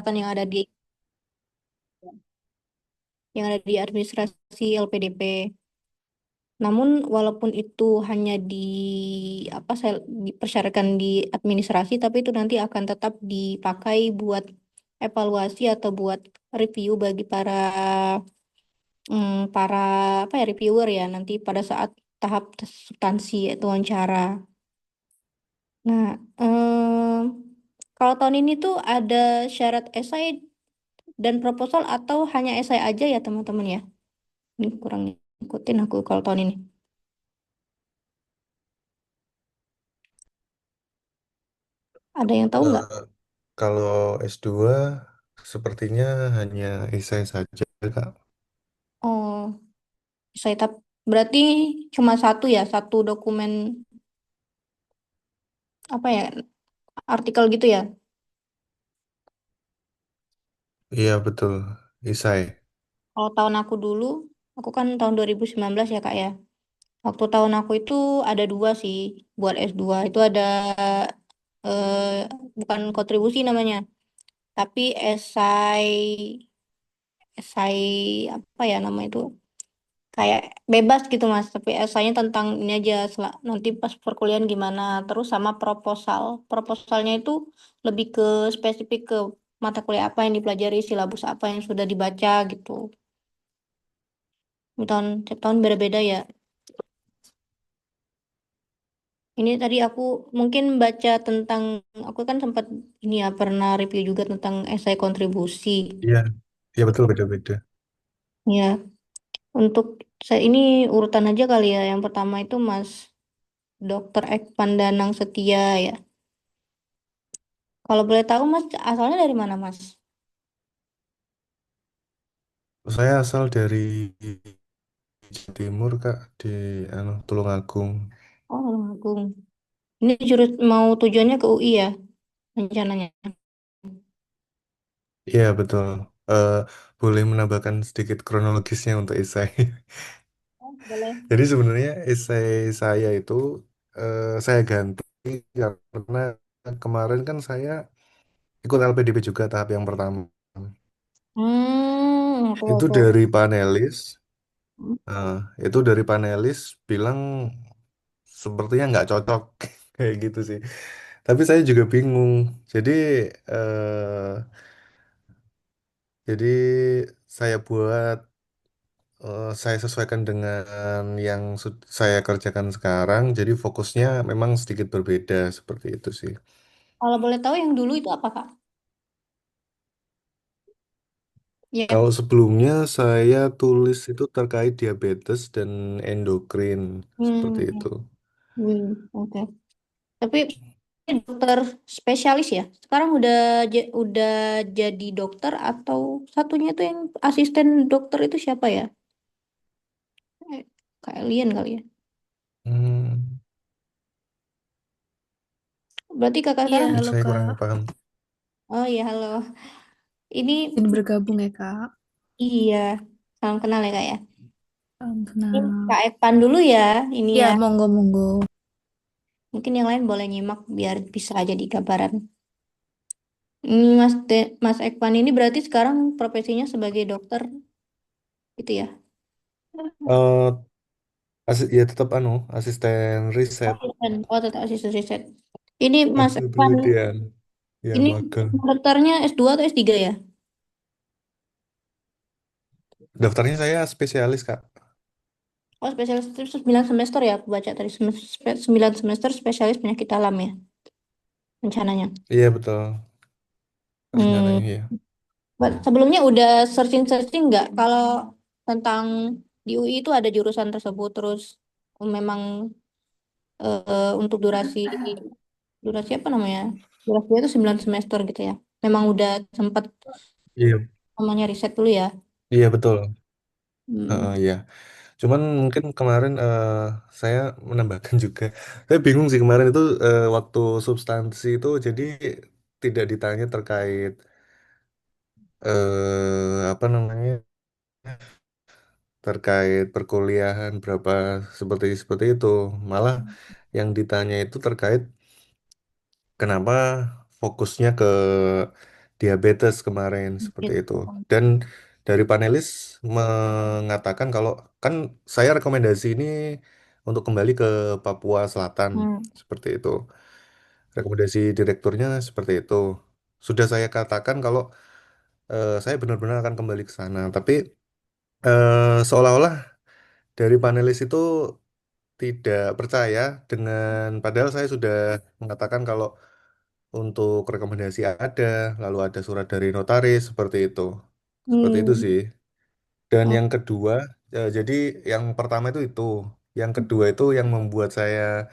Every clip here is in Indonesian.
persyaratan yang ada di administrasi LPDP. Namun walaupun itu hanya saya dipersyaratkan di administrasi, tapi itu nanti akan tetap dipakai buat evaluasi atau buat review bagi para reviewer ya nanti pada saat tahap substansi atau wawancara. Nah, kalau tahun ini tuh ada syarat esai dan proposal atau hanya esai aja ya teman-teman ya? Ini kurang ngikutin aku kalau tahun ini. Ada yang tahu nggak? Eh, Kalau S2 sepertinya hanya esai saja, Kak. Oh, esai berarti cuma satu ya, satu dokumen apa ya, artikel gitu ya? Iya, betul. Esai. Kalau tahun aku dulu, aku kan tahun 2019 ya Kak ya. Waktu tahun aku itu ada dua sih buat S2. Itu ada bukan kontribusi namanya, tapi esai esai apa ya nama itu? Kayak bebas gitu Mas, tapi esainya tentang ini aja nanti pas perkuliahan gimana. Terus sama proposal. Proposalnya itu lebih ke spesifik ke mata kuliah apa yang dipelajari, silabus apa yang sudah dibaca gitu. Tiap tahun beda-beda ya. Ini tadi aku mungkin baca tentang, aku kan sempat ini ya pernah review juga tentang esai kontribusi. Iya, iya betul beda-beda. Ya, untuk saya ini urutan aja kali ya. Yang pertama itu Mas Dokter Ekpan Danang Setia ya. Kalau boleh tahu Mas asalnya dari mana Mas? Saya asal dari Jawa Timur, Kak, di Tulungagung. Oh, Agung. Ini mau tujuannya ke UI ya rencananya. Iya, betul. Eh, Boleh menambahkan sedikit kronologisnya untuk esai. Oh, boleh. Jadi sebenarnya esai saya itu saya ganti karena kemarin kan saya ikut LPDP juga tahap yang pertama. Oke Itu oke. dari panelis, eh, itu dari panelis bilang sepertinya nggak cocok kayak gitu sih. Tapi saya juga bingung. Jadi eh, jadi saya buat saya sesuaikan dengan yang saya kerjakan sekarang. Jadi fokusnya memang sedikit berbeda seperti itu sih. Kalau boleh tahu yang dulu itu apa Kak? Ya. Kalau sebelumnya saya tulis itu terkait diabetes dan endokrin seperti Hmm, itu. oke. Tapi dokter spesialis ya. Sekarang udah jadi dokter atau satunya tuh yang asisten dokter itu siapa ya? Eh, Kak Elian kali ya. Hmm, Berarti kakak Iya, sekarang, halo saya kurang Kak. paham. oh iya halo. Ini Ini bergabung ya Kak. iya, salam kenal ya kak ya. Salam Ini kenal. Kak Evan dulu ya, ini Ya, ya. monggo-monggo. Mungkin yang lain boleh nyimak biar bisa aja di gambaran. Mas Ekpan ini berarti sekarang profesinya sebagai dokter itu ya? Eh ya tetap asisten riset Asisten. Oh, tetap asisten riset. Ini Mas hasil Ekpan, penelitian ya ini magang. dokternya S2 atau S3 ya? Daftarnya saya spesialis, Kak. Oh, spesialis itu 9 semester ya, aku baca tadi 9 semester spesialis penyakit dalam ya, rencananya. Iya betul Hmm, rencananya ya. Sebelumnya udah searching-searching nggak kalau tentang di UI itu ada jurusan tersebut terus memang untuk durasi durasi apa namanya? Durasi itu 9 semester gitu ya. Memang udah sempat Iya, namanya riset dulu ya. iya betul. Hmm. Iya. Cuman mungkin kemarin saya menambahkan juga. Saya bingung sih kemarin itu waktu substansi itu jadi tidak ditanya terkait apa namanya terkait perkuliahan berapa seperti seperti itu. Malah yang ditanya itu terkait kenapa fokusnya ke diabetes kemarin seperti Gitu. itu. Dan dari panelis mengatakan kalau kan saya rekomendasi ini untuk kembali ke Papua Selatan Hmm. seperti itu. Rekomendasi direkturnya seperti itu. Sudah saya katakan kalau saya benar-benar akan kembali ke sana, tapi seolah-olah dari panelis itu tidak percaya dengan padahal saya sudah mengatakan kalau untuk rekomendasi ada, lalu ada surat dari notaris seperti itu. Seperti itu Hmm. sih. Dan Oh. yang kedua, jadi yang pertama itu. Yang kedua itu yang membuat saya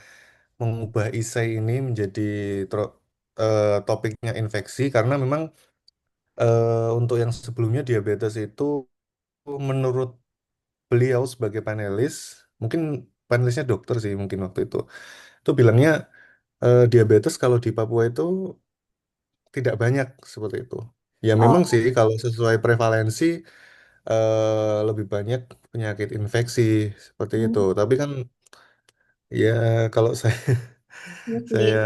mengubah isai ini menjadi topiknya infeksi karena memang untuk yang sebelumnya diabetes itu menurut beliau sebagai panelis, mungkin panelisnya dokter sih mungkin waktu itu bilangnya diabetes kalau di Papua itu tidak banyak seperti itu. Ya memang Oh. sih kalau sesuai prevalensi lebih banyak penyakit infeksi seperti itu. Hmm. Tapi kan ya kalau saya Iya sih. saya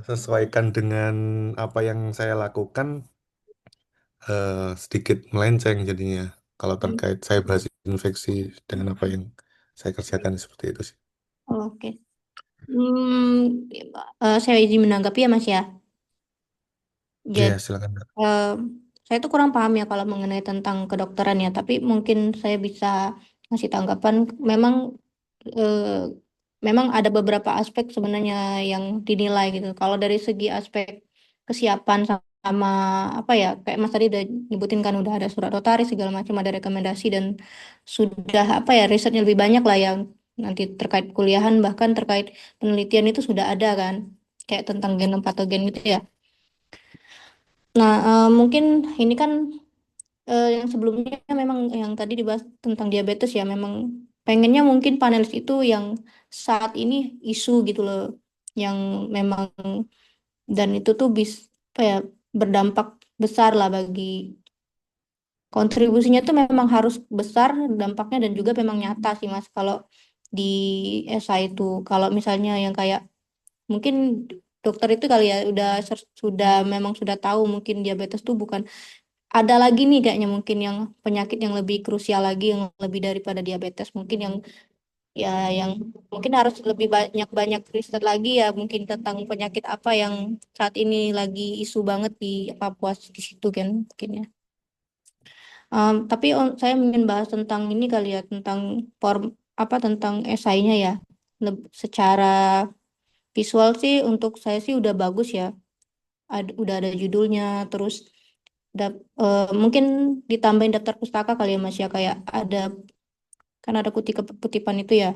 sesuaikan dengan apa yang saya lakukan sedikit melenceng jadinya. Kalau terkait saya bahas infeksi dengan apa yang saya kerjakan seperti itu sih. Oke. Saya izin menanggapi ya Mas ya. Iya, Jadi silakan, Kak. saya tuh kurang paham ya kalau mengenai tentang kedokteran ya, tapi mungkin saya bisa ngasih tanggapan. Memang eh, memang ada beberapa aspek sebenarnya yang dinilai gitu. Kalau dari segi aspek kesiapan sama apa ya, kayak Mas tadi udah nyebutin kan udah ada surat notaris segala macam, ada rekomendasi dan sudah apa ya risetnya lebih banyak lah yang nanti terkait kuliahan bahkan terkait penelitian itu sudah ada kan, kayak tentang genom patogen gitu ya. Nah, mungkin ini kan yang sebelumnya memang yang tadi dibahas tentang diabetes ya memang pengennya mungkin panelis itu yang saat ini isu gitu loh yang memang dan itu tuh bisa apa ya berdampak besar lah bagi kontribusinya tuh memang harus besar dampaknya dan juga memang nyata sih Mas kalau di SA itu kalau misalnya yang kayak mungkin dokter itu kali ya udah sudah memang sudah tahu mungkin diabetes tuh bukan ada lagi nih kayaknya mungkin yang penyakit yang lebih krusial lagi yang lebih daripada diabetes mungkin yang ya yang mungkin harus lebih banyak riset lagi ya mungkin tentang penyakit apa yang saat ini lagi isu banget di Papua di situ kan mungkin ya. Tapi saya ingin bahas tentang ini kali ya tentang form apa tentang esainya ya. Secara visual sih untuk saya sih udah bagus ya. Udah ada judulnya terus mungkin ditambahin daftar pustaka kali ya Mas ya kayak ada kan ada kutipan itu ya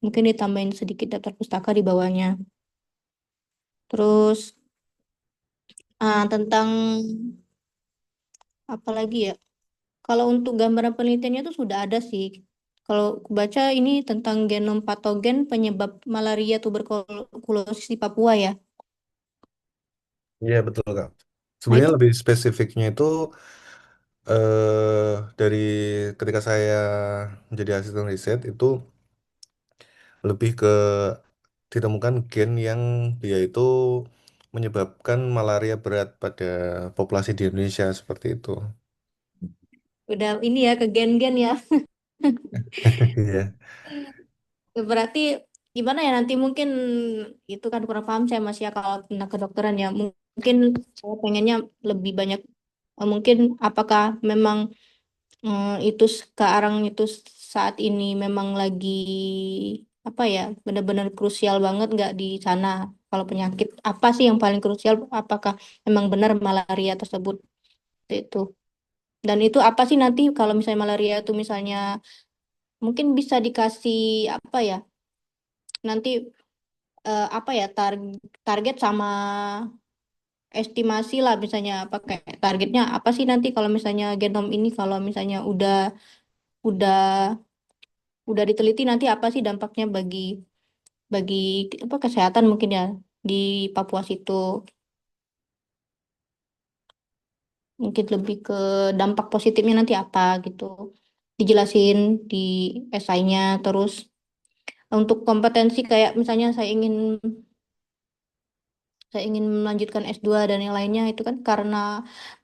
mungkin ditambahin sedikit daftar pustaka di bawahnya terus tentang apa lagi ya kalau untuk gambaran penelitiannya itu sudah ada sih kalau aku baca ini tentang genom patogen penyebab malaria tuberkulosis di Papua ya. Iya, betul, Kak. Nah Sebenarnya itu lebih spesifiknya itu dari ketika saya menjadi asisten riset itu lebih ke ditemukan gen yang dia itu menyebabkan malaria berat pada populasi di Indonesia seperti itu. udah ini ya ke gen-gen ya. Iya. Berarti gimana ya nanti mungkin itu kan kurang paham saya Mas ya kalau tentang kedokteran ya. Mungkin saya pengennya lebih banyak mungkin apakah memang itu sekarang itu saat ini memang lagi apa ya benar-benar krusial banget nggak di sana kalau penyakit apa sih yang paling krusial apakah memang benar malaria tersebut itu dan itu apa sih nanti kalau misalnya malaria itu misalnya mungkin bisa dikasih apa ya nanti apa ya target sama estimasi lah misalnya apa kayak targetnya apa sih nanti kalau misalnya genom ini kalau misalnya udah udah diteliti nanti apa sih dampaknya bagi bagi apa kesehatan mungkin ya di Papua situ mungkin lebih ke dampak positifnya nanti apa gitu dijelasin di esainya terus untuk kompetensi kayak misalnya saya ingin saya ingin melanjutkan S2 dan yang lainnya itu kan karena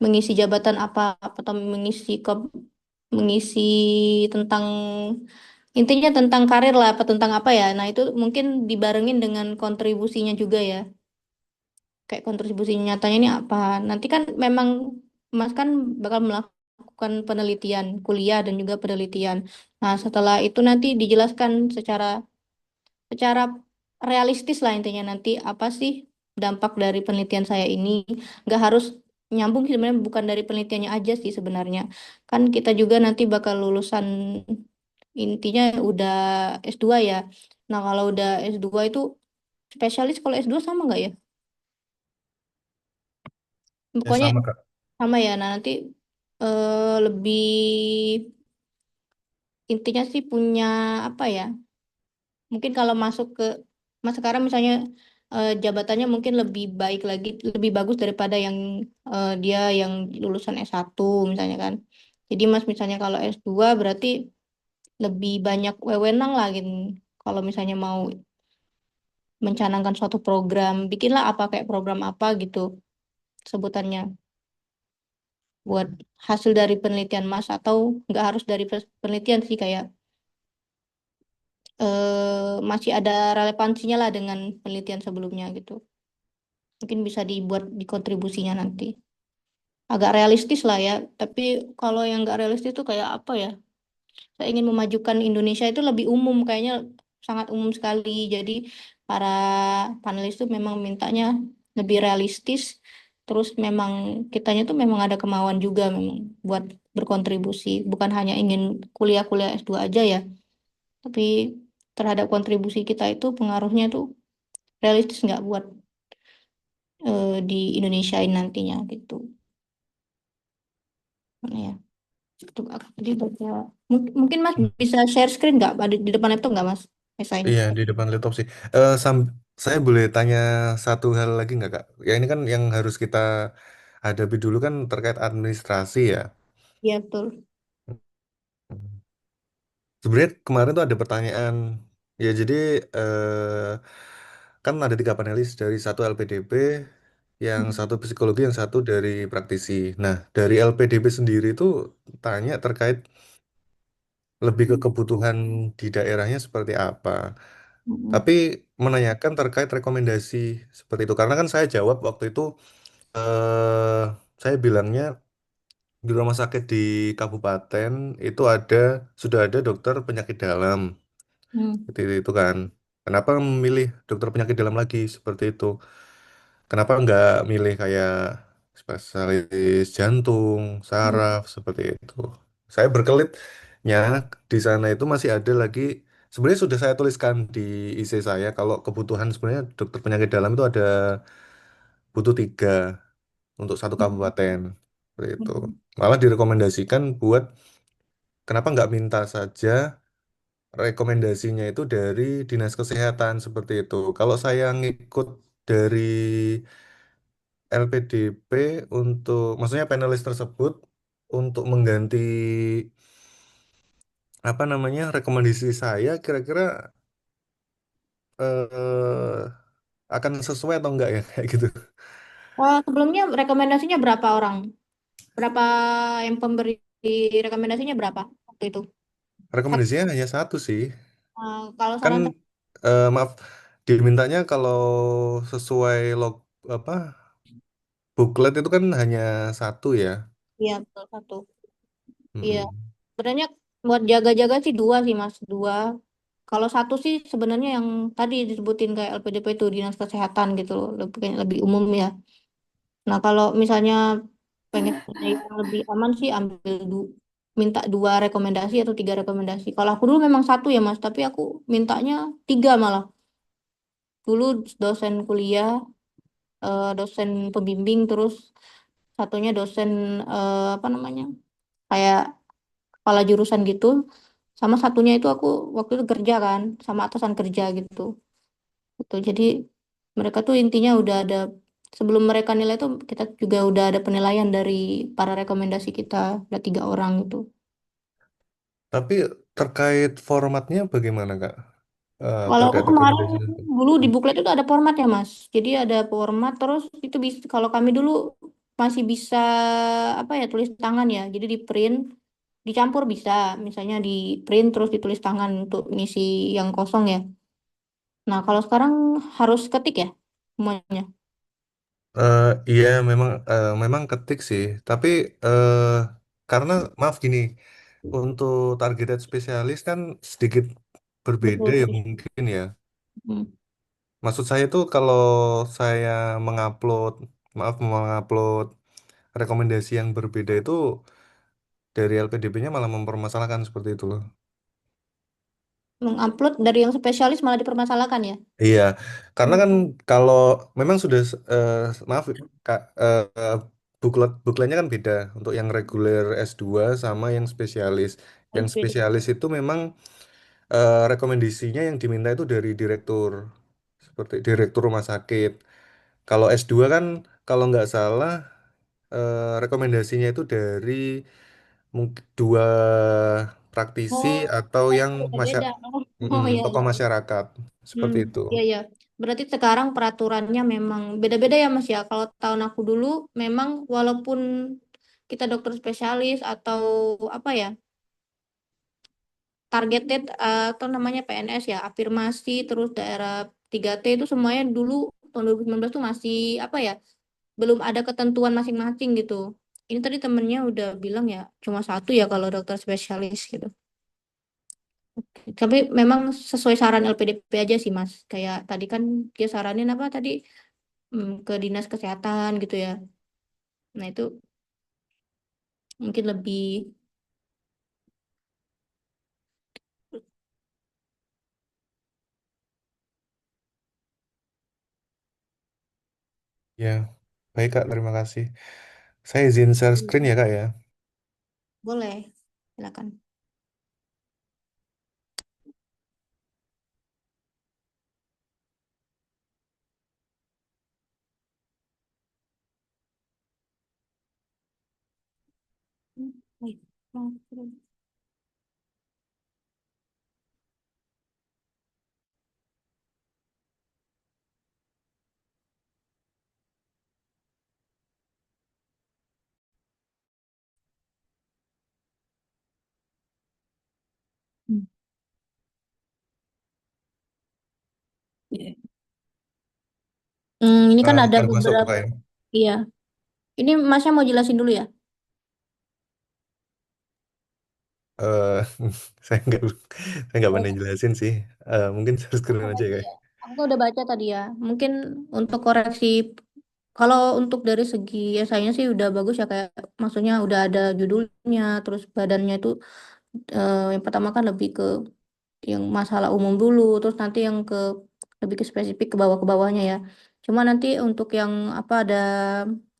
mengisi jabatan apa atau mengisi tentang intinya tentang karir lah apa tentang apa ya. Nah, itu mungkin dibarengin dengan kontribusinya juga ya. Kayak kontribusi nyatanya ini apa. Nanti kan memang Mas kan bakal melakukan penelitian kuliah dan juga penelitian. Nah, setelah itu nanti dijelaskan secara secara realistis lah intinya nanti apa sih dampak dari penelitian saya ini. Nggak harus nyambung sih sebenarnya bukan dari penelitiannya aja sih sebenarnya. Kan kita juga nanti bakal lulusan intinya udah S2 ya. Nah, kalau udah S2 itu spesialis kalau S2 sama nggak ya? Ya Pokoknya sama Kak. sama ya. Nah, nanti lebih intinya sih punya apa ya? Mungkin kalau masuk ke Mas sekarang misalnya jabatannya mungkin lebih baik lagi, lebih bagus daripada yang dia yang lulusan S1 misalnya kan. Jadi Mas misalnya kalau S2 berarti lebih banyak wewenang lah gitu. Kalau misalnya mau mencanangkan suatu program, bikinlah apa kayak program apa gitu sebutannya buat hasil dari penelitian Mas atau nggak harus dari penelitian sih kayak masih ada relevansinya lah dengan penelitian sebelumnya gitu. Mungkin bisa dibuat di kontribusinya nanti. Agak realistis lah ya, tapi kalau yang nggak realistis itu kayak apa ya? Saya ingin memajukan Indonesia itu lebih umum, kayaknya sangat umum sekali. Jadi para panelis itu memang mintanya lebih realistis. Terus memang kitanya tuh memang ada kemauan juga memang buat berkontribusi. Bukan hanya ingin kuliah-kuliah S2 aja ya, tapi terhadap kontribusi kita itu pengaruhnya tuh realistis nggak buat di Indonesia nantinya gitu. Mana ya? Itu aku tadi baca. Mungkin Mas Hmm. bisa share screen nggak? Ada di depan laptop nggak Mas? Esainya. Iya, di depan laptop sih. Eh, saya boleh tanya satu hal lagi nggak, Kak? Ya ini kan yang harus kita hadapi dulu kan terkait administrasi ya. Iya betul. Sebenarnya kemarin tuh ada pertanyaan. Ya jadi eh, kan ada tiga panelis dari satu LPDP, yang satu psikologi, yang satu dari praktisi. Nah, dari LPDP sendiri tuh tanya terkait lebih ke kebutuhan di daerahnya seperti apa. Mm-mm. Tapi menanyakan terkait rekomendasi seperti itu. Karena kan saya jawab waktu itu, eh, saya bilangnya di rumah sakit di kabupaten itu sudah ada dokter penyakit dalam. Hmm. Seperti itu kan. Kenapa memilih dokter penyakit dalam lagi seperti itu? Kenapa nggak milih kayak spesialis jantung, Hmm. saraf seperti itu? Saya berkelitnya di sana itu masih ada lagi. Sebenarnya sudah saya tuliskan di IC saya kalau kebutuhan sebenarnya dokter penyakit dalam itu butuh tiga untuk satu kabupaten seperti itu. Hmm. Malah direkomendasikan buat kenapa nggak minta saja rekomendasinya itu dari dinas kesehatan seperti itu. Kalau saya ngikut dari LPDP untuk, maksudnya panelis tersebut untuk mengganti apa namanya rekomendasi saya, kira-kira eh, akan sesuai atau enggak ya kayak gitu. Sebelumnya rekomendasinya berapa orang? Berapa yang pemberi rekomendasinya berapa waktu itu? Satu. Rekomendasinya hanya satu sih. Kalau Kan saran maaf, dimintanya kalau sesuai apa buklet itu kan hanya satu ya. iya betul satu. Iya. Mm-mm. Sebenarnya buat jaga-jaga sih dua sih Mas, dua. Kalau satu sih sebenarnya yang tadi disebutin kayak LPDP itu dinas kesehatan gitu loh, lebih umum ya. Nah, kalau misalnya pengen punya yang lebih aman sih minta dua rekomendasi atau tiga rekomendasi. Kalau aku dulu memang satu ya Mas, tapi aku mintanya tiga malah. Dulu dosen kuliah, dosen pembimbing, terus satunya dosen apa namanya, kayak kepala jurusan gitu. Sama satunya itu aku waktu itu kerja kan, sama atasan kerja gitu. Gitu. Jadi mereka tuh intinya udah ada sebelum mereka nilai tuh kita juga udah ada penilaian dari para rekomendasi kita ada 3 orang gitu. Tapi terkait formatnya bagaimana Kak? Kalau aku terkait kemarin rekomendasi. dulu di Hmm. buklet itu ada formatnya Mas. Jadi ada format terus itu bisa kalau kami dulu masih bisa apa ya tulis tangan ya. Jadi di print dicampur bisa. Misalnya di print terus ditulis tangan untuk ngisi yang kosong ya. Nah, kalau sekarang harus ketik ya semuanya. Iya memang ketik sih, tapi karena maaf gini, untuk targeted spesialis kan sedikit berbeda Betul ya sih. mungkin ya. Hmm. Maksud saya tuh kalau saya mengupload, maaf mengupload rekomendasi yang berbeda itu dari LPDP-nya malah mempermasalahkan seperti itu loh. Mengupload dari yang spesialis malah dipermasalahkan ya. Iya, karena kan Hmm. kalau memang sudah maaf Kak, bukletnya kan beda untuk yang reguler S2 sama yang spesialis. Yang LPD. spesialis itu memang rekomendasinya yang diminta itu dari direktur, seperti direktur rumah sakit. Kalau S2 kan kalau nggak salah rekomendasinya itu dari mungkin dua praktisi Oh, atau yang beda-beda. Oh, oh iya, tokoh iya. masyarakat Hmm, seperti itu. iya ya. Berarti sekarang peraturannya memang beda-beda ya Mas ya. Kalau tahun aku dulu memang walaupun kita dokter spesialis atau apa ya, targeted atau namanya PNS ya, afirmasi terus daerah 3T itu semuanya dulu tahun 2019 tuh masih apa ya, belum ada ketentuan masing-masing gitu. Ini tadi temennya udah bilang ya cuma satu ya kalau dokter spesialis gitu. Tapi memang sesuai saran LPDP aja sih Mas. Kayak tadi kan dia saranin apa tadi, ke dinas kesehatan gitu ya. Nah itu mungkin lebih. Ya, baik Kak, terima kasih. Saya izin share screen ya Kak ya. Boleh, silakan. Baik. Ini kan ada Udah masuk beberapa. Kak ya. Iya, ini Masnya mau jelasin dulu ya. Eh, saya nggak pandai jelasin sih. Mungkin share screen aja ya Kak. Aku udah baca tadi ya. Mungkin untuk koreksi, kalau untuk dari segi esainya sih udah bagus ya, kayak maksudnya udah ada judulnya, terus badannya itu yang pertama kan lebih ke yang masalah umum dulu, terus nanti yang ke lebih ke spesifik ke bawahnya ya. Cuma nanti untuk yang apa ada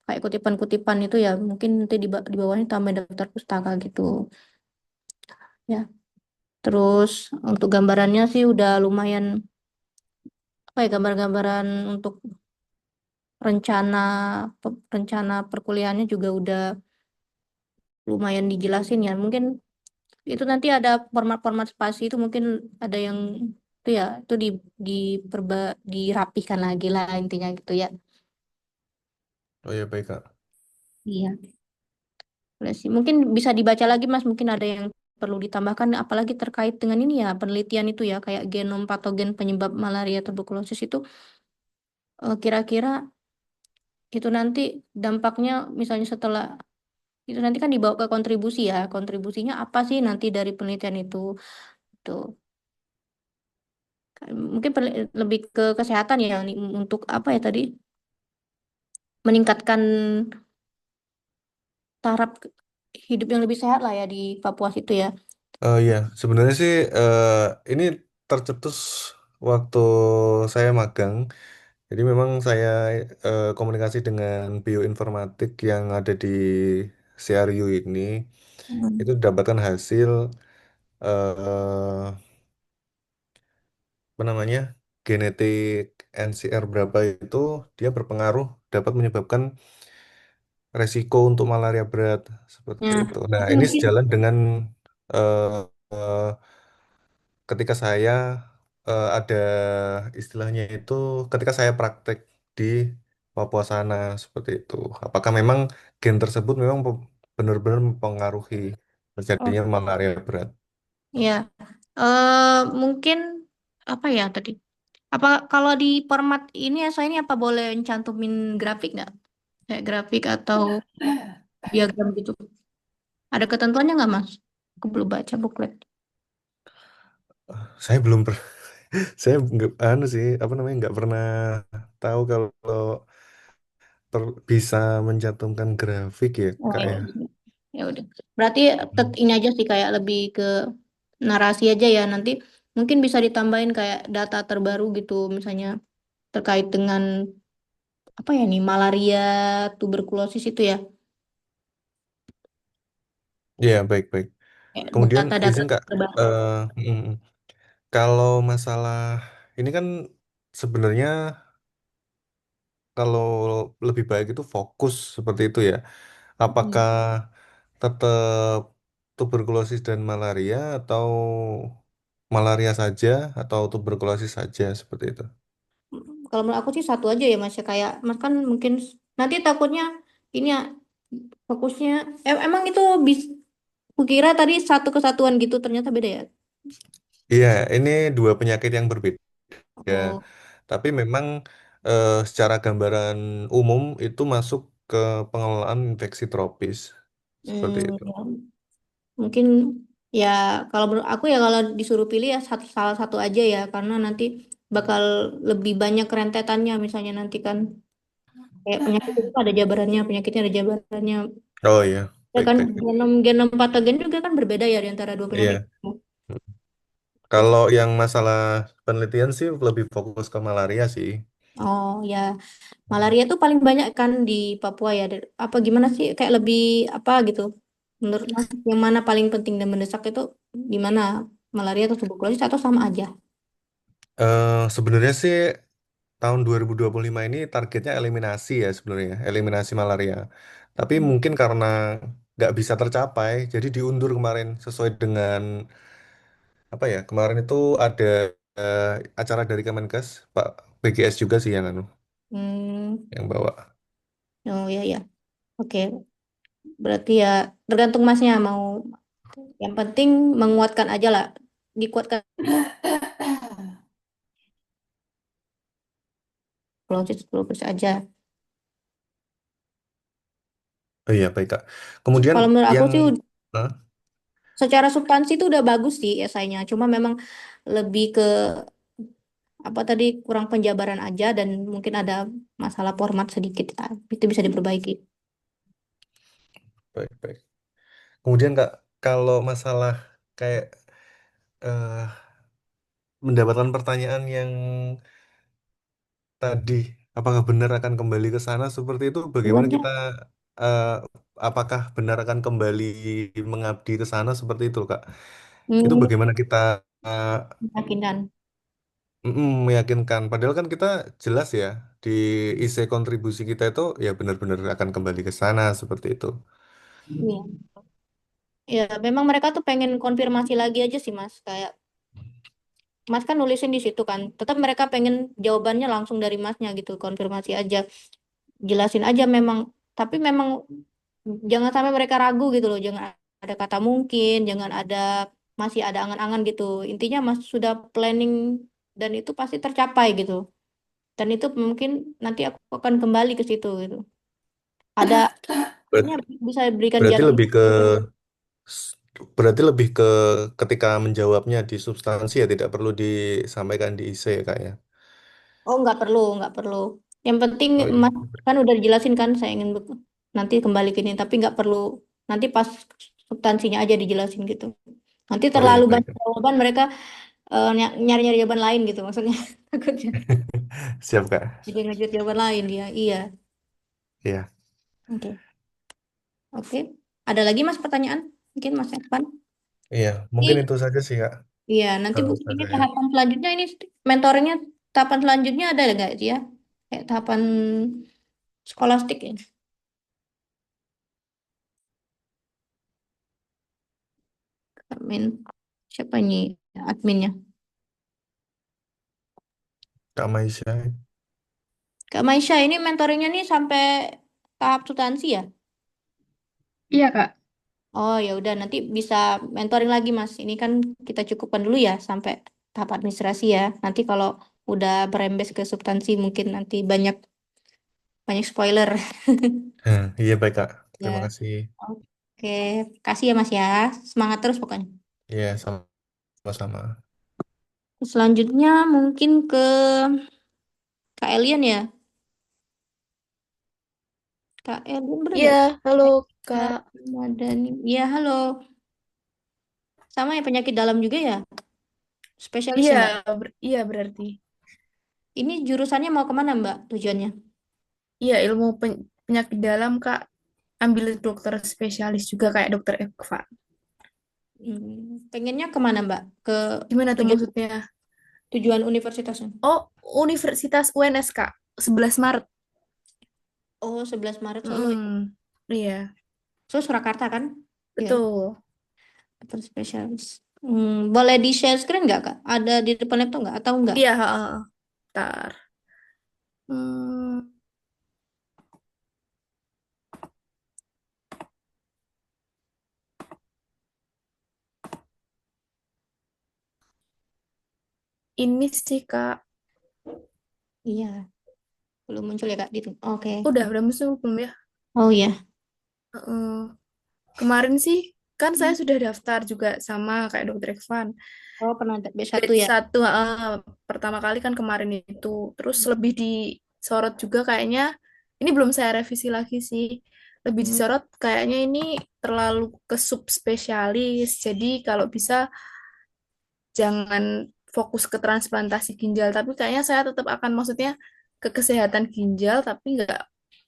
kayak kutipan-kutipan itu ya mungkin nanti di bawahnya tambah daftar pustaka gitu ya. Terus untuk gambarannya sih udah lumayan apa ya, gambar-gambaran untuk rencana rencana perkuliahannya juga udah lumayan dijelasin ya. Mungkin itu nanti ada format-format spasi itu mungkin ada yang itu ya itu di dirapihkan lagi lah intinya gitu ya. Oh ya baik Kak. Iya, boleh sih. Mungkin bisa dibaca lagi Mas, mungkin ada yang perlu ditambahkan apalagi terkait dengan ini ya penelitian itu ya kayak genom patogen penyebab malaria tuberkulosis itu kira-kira itu nanti dampaknya misalnya setelah itu nanti kan dibawa ke kontribusi ya. Kontribusinya apa sih nanti dari penelitian itu? Tuh. Mungkin lebih ke kesehatan ya untuk apa ya tadi? Meningkatkan taraf hidup yang lebih sehat lah ya di Papua situ ya. Ya, sebenarnya sih ini tercetus waktu saya magang. Jadi memang saya komunikasi dengan bioinformatik yang ada di CRU ini itu Hmm. dapatkan hasil eh apa namanya genetik NCR berapa itu dia berpengaruh dapat menyebabkan resiko untuk malaria berat seperti Nah, itu. Nah, itu ini mungkin sejalan dengan eh, eh, ketika saya ada istilahnya itu ketika saya praktek di Papua sana seperti itu. Apakah memang gen tersebut memang benar-benar mempengaruhi terjadinya Oh, malaria berat? ya. Mungkin apa ya tadi? Apa kalau di format ini ya saya ini apa boleh cantumin grafik nggak? Kayak grafik atau diagram gitu. Ada ketentuannya nggak, Mas? Aku belum baca buklet. Saya belum pernah, saya nggak anu sih, apa namanya nggak pernah tahu kalau bisa mencantumkan grafik ya Oh kak ya ya. udah. Ya udah. Berarti Hmm. ini aja sih kayak lebih ke narasi aja ya. Nanti mungkin bisa ditambahin kayak data terbaru gitu, misalnya terkait dengan apa ya nih malaria, tuberkulosis itu ya. Iya baik baik. Kayak Kemudian data-data izin kak, terbaru. eh, mm, kalau masalah ini kan sebenarnya kalau lebih baik itu fokus seperti itu ya. Hmm. Apakah tetap tuberkulosis dan malaria atau malaria saja atau tuberkulosis saja seperti itu? Kalau menurut aku sih satu aja ya Mas ya kayak Mas kan mungkin nanti takutnya ini ya fokusnya emang itu bis kukira tadi satu kesatuan gitu ternyata beda ya. Iya, ini dua penyakit yang berbeda. Oh, Tapi memang secara gambaran umum itu masuk ke pengelolaan infeksi tropis seperti itu. ya. Mungkin ya kalau menurut aku ya kalau disuruh pilih ya salah satu aja ya karena nanti bakal lebih banyak rentetannya misalnya nanti kan kayak penyakit itu ada jabarannya penyakitnya ada jabarannya Oh iya, ya kan baik-baik. genom patogen juga kan berbeda ya di antara dua penyakit Iya. itu. Kalau yang masalah penelitian sih lebih fokus ke malaria sih. Oh ya malaria tuh paling banyak kan di Papua ya apa gimana sih kayak lebih apa gitu menurut Mas yang mana paling penting dan mendesak itu di mana malaria atau tuberkulosis atau sama aja. Sebenarnya sih tahun 2025 ini targetnya eliminasi ya sebenarnya, eliminasi malaria. Tapi mungkin karena nggak bisa tercapai, jadi diundur kemarin sesuai dengan apa ya? Kemarin itu ada eh, acara dari Kemenkes, Pak BGS juga sih yang anu, Hmm, yang bawa. oh ya ya. Oke, berarti ya tergantung masnya mau. Yang penting menguatkan aja lah, dikuatkan close aja. Oh iya baik Kak. Kemudian Kalau menurut aku yang sih Hah? secara substansi itu udah bagus sih esainya. Cuma memang lebih ke apa tadi kurang penjabaran aja dan mungkin ada masalah format sedikit. Ah, itu bisa diperbaiki. Baik baik. Kemudian Kak, kalau masalah kayak eh, mendapatkan pertanyaan yang tadi, apakah benar akan kembali ke sana seperti itu? Bagaimana Sebenarnya kita, eh, apakah benar akan kembali mengabdi ke sana seperti itu, Kak? Itu hmm, bagaimana kita eh, meyakinkan. meyakinkan? Padahal kan kita jelas ya di isi kontribusi kita itu ya benar-benar akan kembali ke sana seperti itu. Iya. Ya, memang mereka tuh pengen konfirmasi lagi aja sih Mas. Kayak Mas kan nulisin di situ kan. Tetap mereka pengen jawabannya langsung dari Masnya gitu, konfirmasi aja. Jelasin aja memang tapi memang jangan sampai mereka ragu gitu loh jangan ada kata mungkin jangan ada masih ada angan-angan gitu intinya mas sudah planning dan itu pasti tercapai gitu dan itu mungkin nanti aku akan kembali ke situ gitu ada Ber- ya, bisa berikan Berarti jadwal lebih ke berarti lebih ke ketika menjawabnya di substansi ya tidak perlu disampaikan di isi ya, Kak ya. oh nggak perlu yang penting Oh iya. mas kan udah dijelasin kan saya ingin nanti kembali ke ini tapi nggak perlu nanti pas substansinya aja dijelasin gitu nanti Oh iya terlalu baik. banyak jawaban mereka nyari-nyari jawaban lain gitu maksudnya takutnya Siap Kak. jadi ngejut jawaban lain dia iya Iya. oke oke ada lagi mas pertanyaan mungkin mas Evan Iya, mungkin ini itu saja sih Kak. iya nanti bu Kalau ini saya. tahapan selanjutnya ini mentoringnya tahapan selanjutnya ada nggak sih ya kayak tahapan skolastik ya admin siapa nih adminnya Kak Maisha. Kak Maisha ini mentoringnya nih sampai tahap substansi ya? Iya, Kak. Oh ya udah nanti bisa mentoring lagi Mas. Ini kan kita cukupkan dulu ya sampai tahap administrasi ya. Nanti kalau udah berembes ke substansi mungkin nanti banyak banyak spoiler. Iya baik Kak, Ya. terima kasih. Oke, kasih ya Mas ya. Semangat terus pokoknya. Iya sama-sama. Selanjutnya mungkin ke Kak Elian ya. Kak Elian berada? Iya, halo Kak. Madani. Ya halo. Sama ya penyakit dalam juga ya? Spesialis Iya, ya Mbak? iya berarti. Ini jurusannya mau kemana Mbak tujuannya? Iya, ilmu penyakit dalam Kak. Ambil dokter spesialis juga kayak dokter Eva. Pengennya kemana Mbak? Ke Gimana tuh tujuan maksudnya? tujuan universitasnya? Oh, Universitas UNS Kak. 11 Maret. Oh, 11 Maret Solo ya. Mm, iya, So, Surakarta kan? Iya, betul. dokter spesialis. Boleh di share screen nggak, Kak? Ada di depan laptop nggak? Atau nggak? Iya, heeh. Ntar. Hmm, ini sih Kak. Iya, belum muncul ya, Kak. Oke. Udah muncul belum ya? Oh iya. Heeh. Kemarin sih kan saya sudah daftar juga sama kayak dokter Irfan. Oh, pernah ada B1 Batch ya? satu pertama kali kan kemarin itu. Terus lebih disorot juga kayaknya, ini belum saya revisi lagi sih. Lebih Hmm. disorot kayaknya ini terlalu ke subspesialis. Jadi kalau bisa jangan fokus ke transplantasi ginjal. Tapi kayaknya saya tetap akan maksudnya ke kesehatan ginjal, tapi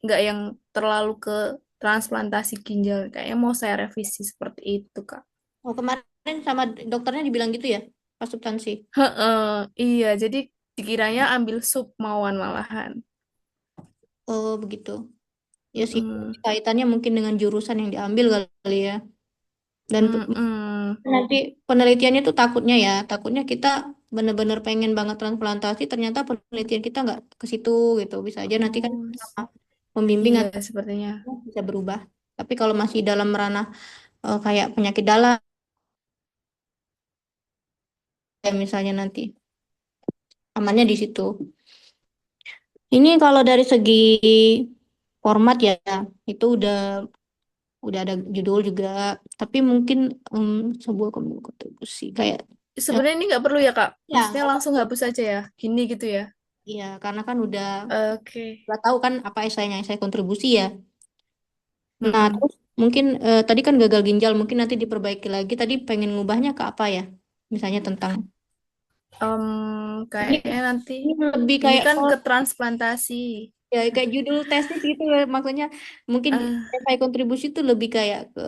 nggak yang terlalu ke transplantasi ginjal. Kayaknya mau saya revisi seperti itu, Kak. Oh, kemarin sama dokternya dibilang gitu ya? Pas substansi. Heeh, iya, jadi dikiranya ambil sup mauan malahan. Oh, begitu. Ya sih, Mm, kaitannya mungkin dengan jurusan yang diambil kali ya. Dan mm. nanti penelitiannya tuh takutnya kita bener-bener pengen banget transplantasi, ternyata penelitian kita nggak ke situ gitu. Bisa aja nanti kan Oh, sama pembimbing iya atau sepertinya. bisa berubah. Tapi kalau masih dalam ranah kayak penyakit dalam, ya misalnya nanti amannya di situ. Ini kalau dari segi format ya, itu udah ada judul juga. Tapi mungkin sebuah kontribusi kayak Sebenarnya ini nggak perlu ya, Kak. ya Maksudnya nggak langsung apa-apa. hapus aja ya. Gini gitu ya. Iya, karena kan Oke. udah tahu kan apa esainya saya kontribusi ya. Nah, Mm-mm. terus mungkin tadi kan gagal ginjal, mungkin nanti diperbaiki lagi. Tadi pengen ngubahnya ke apa ya? Misalnya tentang ini Kayaknya nanti ini lebih ini kayak kan ke transplantasi. ya kayak judul tesis gitu loh. Maksudnya mungkin Eh, esai kontribusi itu lebih kayak ke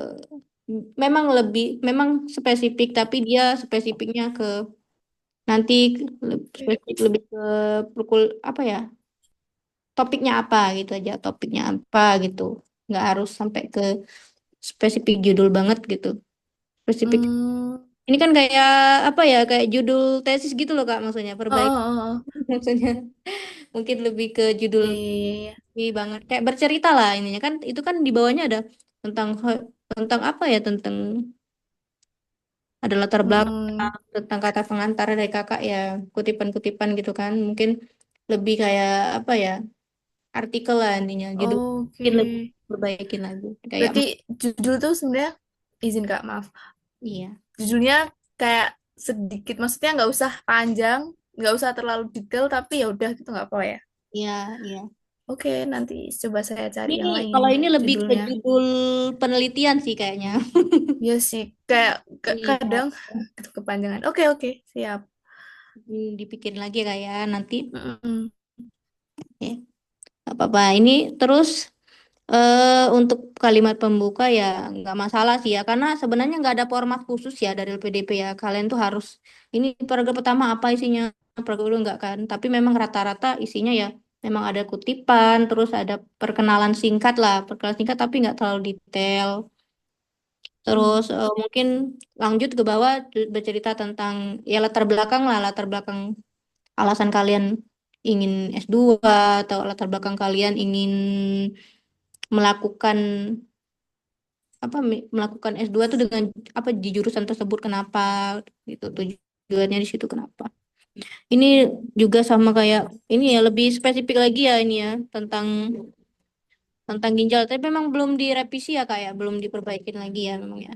memang spesifik, tapi dia spesifiknya ke nanti spesifik lebih ke apa ya? Topiknya apa gitu aja, topiknya apa gitu. Nggak harus sampai ke spesifik judul banget gitu. Spesifik. mm, Ini kan kayak apa ya, kayak judul tesis gitu loh Kak, maksudnya oh, perbaik. oh, oh. Maksudnya mungkin lebih ke judul Iya. ini banget. Kayak bercerita lah ininya kan, itu kan di bawahnya ada tentang tentang apa ya, tentang ada latar Mm-mm. belakang, tentang kata pengantar dari kakak ya, kutipan-kutipan gitu kan. Mungkin lebih kayak apa ya, artikel lah intinya. Judul Oke. mungkin lebih perbaikin lagi. Kayak Berarti judul tuh sebenarnya, izin Kak, maaf. iya, Judulnya kayak sedikit, maksudnya nggak usah panjang, nggak usah terlalu detail, tapi ya udah gitu nggak apa ya. iya, iya. Oke, nanti coba saya cari Ini yang lain kalau ini lebih ke judulnya. judul penelitian sih kayaknya. Ya sih, kayak Iya, kadang kepanjangan. Oke, oke, siap. dipikirin lagi kayak nanti. Mm-mm. Ya, nggak apa-apa. Ini terus untuk kalimat pembuka ya nggak masalah sih ya, karena sebenarnya nggak ada format khusus ya dari LPDP ya. Kalian tuh harus ini paragraf pertama apa isinya, paragraf kedua nggak kan. Tapi memang rata-rata isinya ya memang ada kutipan, terus ada perkenalan singkat tapi nggak terlalu detail. Terus mungkin lanjut ke bawah bercerita tentang ya latar belakang lah, latar belakang alasan kalian ingin S2 atau latar belakang kalian ingin melakukan melakukan S2 tuh dengan apa di jurusan tersebut kenapa gitu tujuannya di situ kenapa. Ini juga sama kayak ini ya lebih spesifik lagi ya ini ya tentang ginjal tapi memang belum direvisi ya Kak ya belum diperbaikin lagi ya memang ya.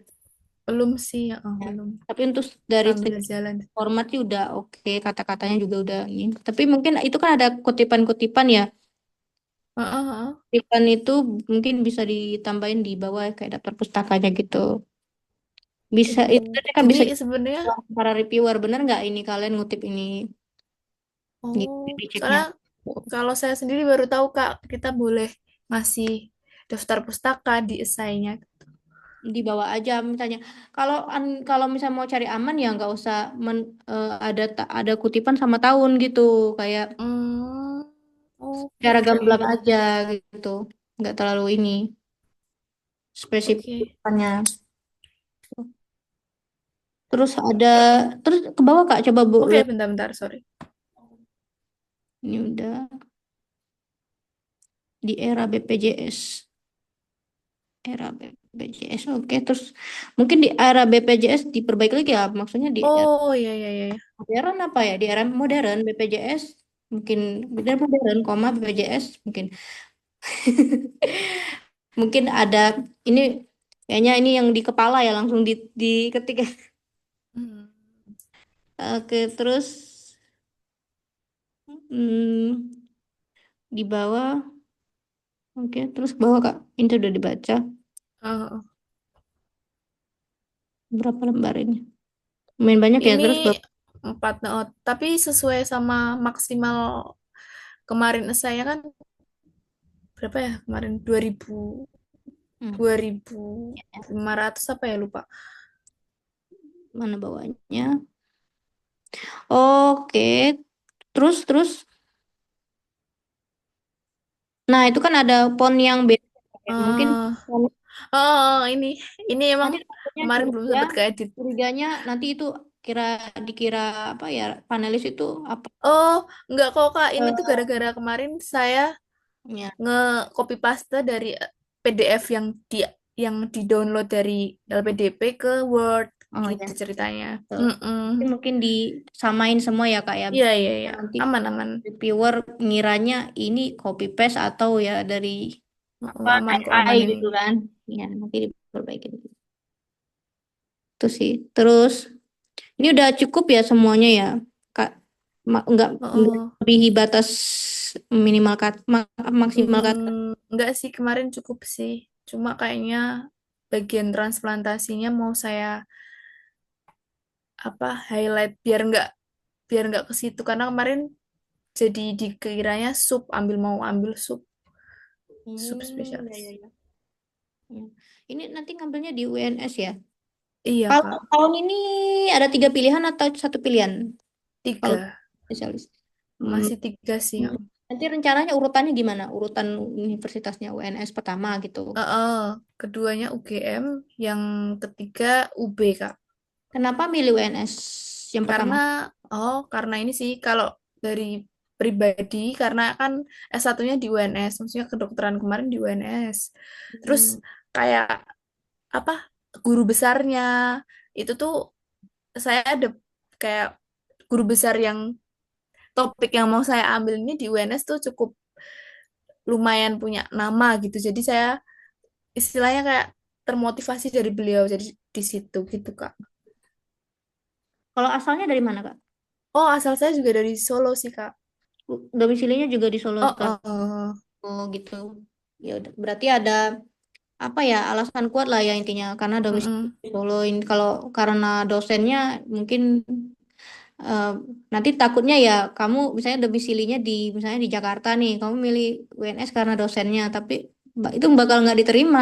Belum sih, ya, Ya. belum. Tapi untuk dari Sambil segi jalan. format sih udah oke kata-katanya juga udah ini. Tapi mungkin itu kan ada kutipan-kutipan ya. Heeh, heeh. Kutipan itu mungkin bisa ditambahin di bawah kayak daftar pustakanya gitu. Bisa itu Oh, kan jadi bisa sebenarnya, para reviewer bener nggak ini kalian ngutip ini oh, gitu diceknya soalnya kalau saya sendiri baru tahu Kak, kita boleh ngasih daftar pustaka di esainya. di bawah aja misalnya kalau misalnya mau cari aman ya nggak usah ada kutipan sama tahun gitu kayak Hmm, oke, cara oke, gamblang aja gitu nggak terlalu ini oke. spesifikannya terus terus ke bawah Kak coba Bu Oke, lihat bentar-bentar, sorry. ini udah di era BPJS era BPJS oke terus mungkin di era BPJS diperbaiki lagi ya maksudnya di era Oh, iya, iya, iya, iya. modern apa ya di era modern BPJS mungkin benar modern koma BPJS mungkin mungkin ada ini kayaknya ini yang di kepala ya langsung diketik ya. Hmm. Oke terus hmm, di bawah oke terus bawah Kak ini udah dibaca Oh, berapa lembar ini main banyak ya ini terus bawah 4 not, tapi sesuai sama maksimal kemarin saya kan berapa ya kemarin 2000 hmm, 2500 apa ya lupa. mana bawahnya oke terus nah itu kan ada font yang beda ya. Mungkin eh ini emang nanti takutnya kemarin belum curiga sempat keedit. curiganya nanti itu kira dikira apa ya panelis itu apa Oh, nggak kok Kak, ini tuh eh, gara-gara kemarin saya ya nge-copy paste dari PDF yang di-download dari LPDP ke Word oh ya gitu ceritanya. betul. Mm-mm. Jadi mungkin disamain semua ya kak ya Iya, iya, iya. nanti Aman, aman. reviewer ngiranya ini copy paste atau ya dari Oh, apa aman kok, AI aman ini. gitu kan ya nanti diperbaiki itu sih terus ini udah cukup ya semuanya ya kak nggak Oh, lebih batas minimal kata maksimal kata enggak sih, kemarin cukup sih. Cuma kayaknya bagian transplantasinya mau saya highlight biar nggak ke situ karena kemarin jadi dikiranya ambil sub ya ya spesialis. ya. Ya. Ini nanti ngambilnya di UNS ya. Iya Kalau Kak, tahun ini ada tiga pilihan atau satu pilihan? Kalau 3, spesialis. Hmm, masih 3 sih hmm. Kak. Nanti rencananya urutannya gimana? Urutan universitasnya UNS pertama gitu. Eh, keduanya UGM, yang ketiga UB Kak. Kenapa milih UNS yang pertama? Karena karena ini sih kalau dari pribadi karena kan S1-nya di UNS, maksudnya kedokteran kemarin di UNS. Terus Hmm. kayak apa guru besarnya itu tuh saya ada kayak guru besar yang topik yang mau saya ambil ini di UNS tuh cukup lumayan punya nama gitu. Jadi saya istilahnya kayak termotivasi dari beliau jadi di situ gitu Kak. Kalau asalnya dari mana, Kak? Oh, asal saya juga dari Solo sih Kak. Domisilinya juga di Solo Oh, sekarang. oh. Oh, gitu. Ya udah. Berarti ada apa ya alasan kuat lah ya intinya karena domisili Mm-mm. di Solo ini kalau karena dosennya mungkin eh, nanti takutnya ya kamu misalnya domisilinya di misalnya di Jakarta nih kamu milih UNS karena dosennya tapi itu bakal nggak diterima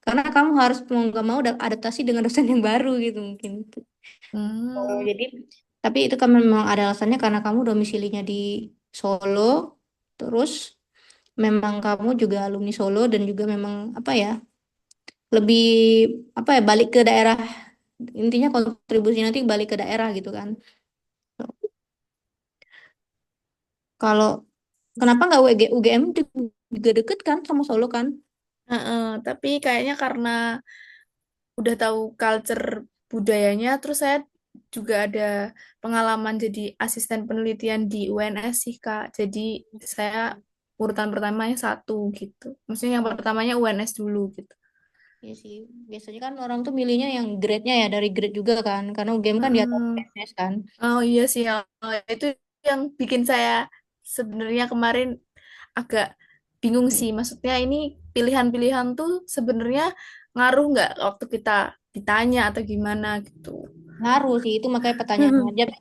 karena kamu harus mau nggak mau adaptasi dengan dosen yang baru gitu mungkin. Oh, Hmm. jadi tapi itu kan memang ada alasannya karena kamu domisilinya di Solo terus memang kamu juga alumni Solo dan juga memang apa ya lebih apa ya balik ke daerah intinya kontribusi nanti balik ke daerah gitu kan kalau Kenapa nggak UGM juga deket kan sama Solo kan? Heeh, tapi kayaknya karena udah tahu culture budayanya, terus saya juga ada pengalaman jadi asisten penelitian di UNS sih, Kak. Jadi saya urutan pertamanya satu gitu. Maksudnya yang Oh, pertamanya UNS dulu gitu. iya sih. Biasanya kan orang tuh milihnya yang grade-nya ya dari grade juga kan. Karena UGM kan di atas Heeh. PNS kan. Oh iya sih, itu yang bikin saya sebenarnya kemarin agak bingung sih. Maksudnya ini pilihan-pilihan tuh sebenarnya ngaruh nggak waktu kita ditanya atau gimana gitu. Ngaruh sih itu makanya pertanyaannya. Jadi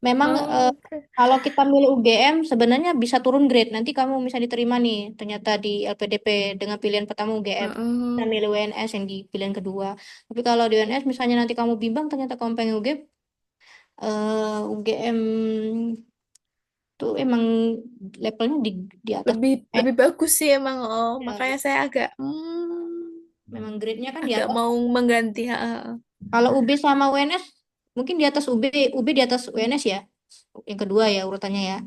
memang Oh, oke. kalau kita milih UGM sebenarnya bisa turun grade. Nanti kamu bisa diterima nih ternyata di LPDP dengan pilihan pertama UGM. Kita Heeh. milih UNS yang di pilihan kedua. Tapi kalau di UNS misalnya nanti kamu bimbang ternyata kamu pengen UGM, UGM tuh emang levelnya di atas. Lebih Eh, lebih bagus sih emang. Oh, ya, makanya saya agak memang grade-nya kan di agak atas. mau mengganti. Heeh. Kalau UB sama UNS mungkin di atas UB di atas UNS ya. Yang kedua ya urutannya ya.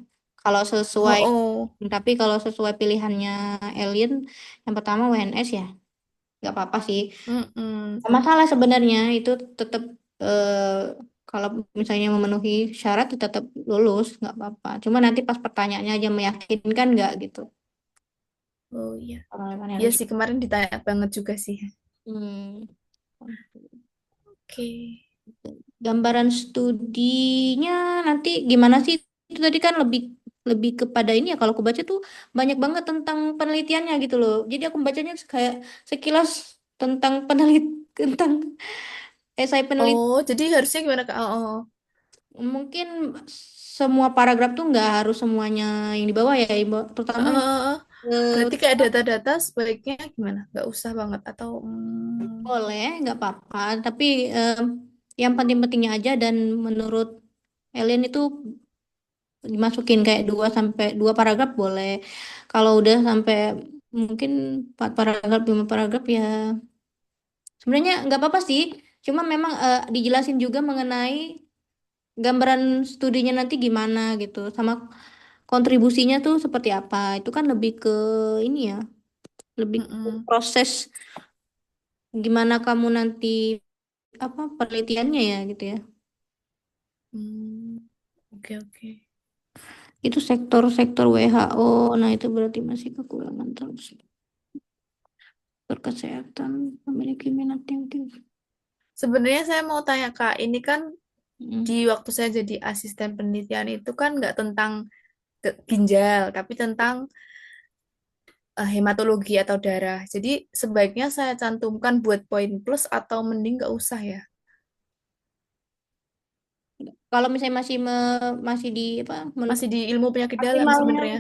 Kalau Oh, sesuai oh. tapi kalau sesuai pilihannya Alien yang pertama UNS ya. Nggak apa-apa sih. Mm-mm. Nggak masalah sebenarnya itu tetap kalau misalnya memenuhi syarat ya tetap lulus nggak apa-apa. Cuma nanti pas pertanyaannya aja meyakinkan nggak gitu. Oh iya. Kalau Iya panelis. sih kemarin ditanya banget juga sih. Hmm. Oke. Gambaran studinya nanti gimana sih? Itu tadi kan lebih lebih kepada ini ya kalau aku baca tuh banyak banget tentang penelitiannya gitu loh. Jadi aku bacanya kayak sekilas tentang tentang esai penelitian. Oh, jadi harusnya gimana Kak? Oh, oh. Mungkin semua paragraf tuh nggak harus semuanya yang di bawah ya, Ibu. Terutama yang Eh, berarti kayak eh, data-data sebaiknya gimana? Nggak usah banget atau boleh, nggak apa-apa. Tapi yang penting-pentingnya aja dan menurut Ellen itu dimasukin kayak 2 paragraf boleh. Kalau udah sampai mungkin 4 paragraf 5 paragraf ya sebenarnya nggak apa-apa sih. Cuma memang dijelasin juga mengenai gambaran studinya nanti gimana gitu, sama kontribusinya tuh seperti apa. Itu kan lebih ke ini ya, lebih ke mm-mm. proses gimana kamu nanti apa penelitiannya ya gitu ya. Hmm, oke oke. Itu sektor-sektor WHO. Nah, itu berarti masih kekurangan terus. Sektor kesehatan memiliki minat yang tinggi. Sebenarnya saya mau tanya Kak, ini kan di Hmm. waktu saya jadi asisten penelitian itu kan nggak tentang ginjal, tapi tentang hematologi atau darah. Jadi sebaiknya saya cantumkan buat poin plus atau mending nggak usah ya? Kalau misalnya masih di apa Masih di ilmu penyakit dalam maksimalnya sebenarnya.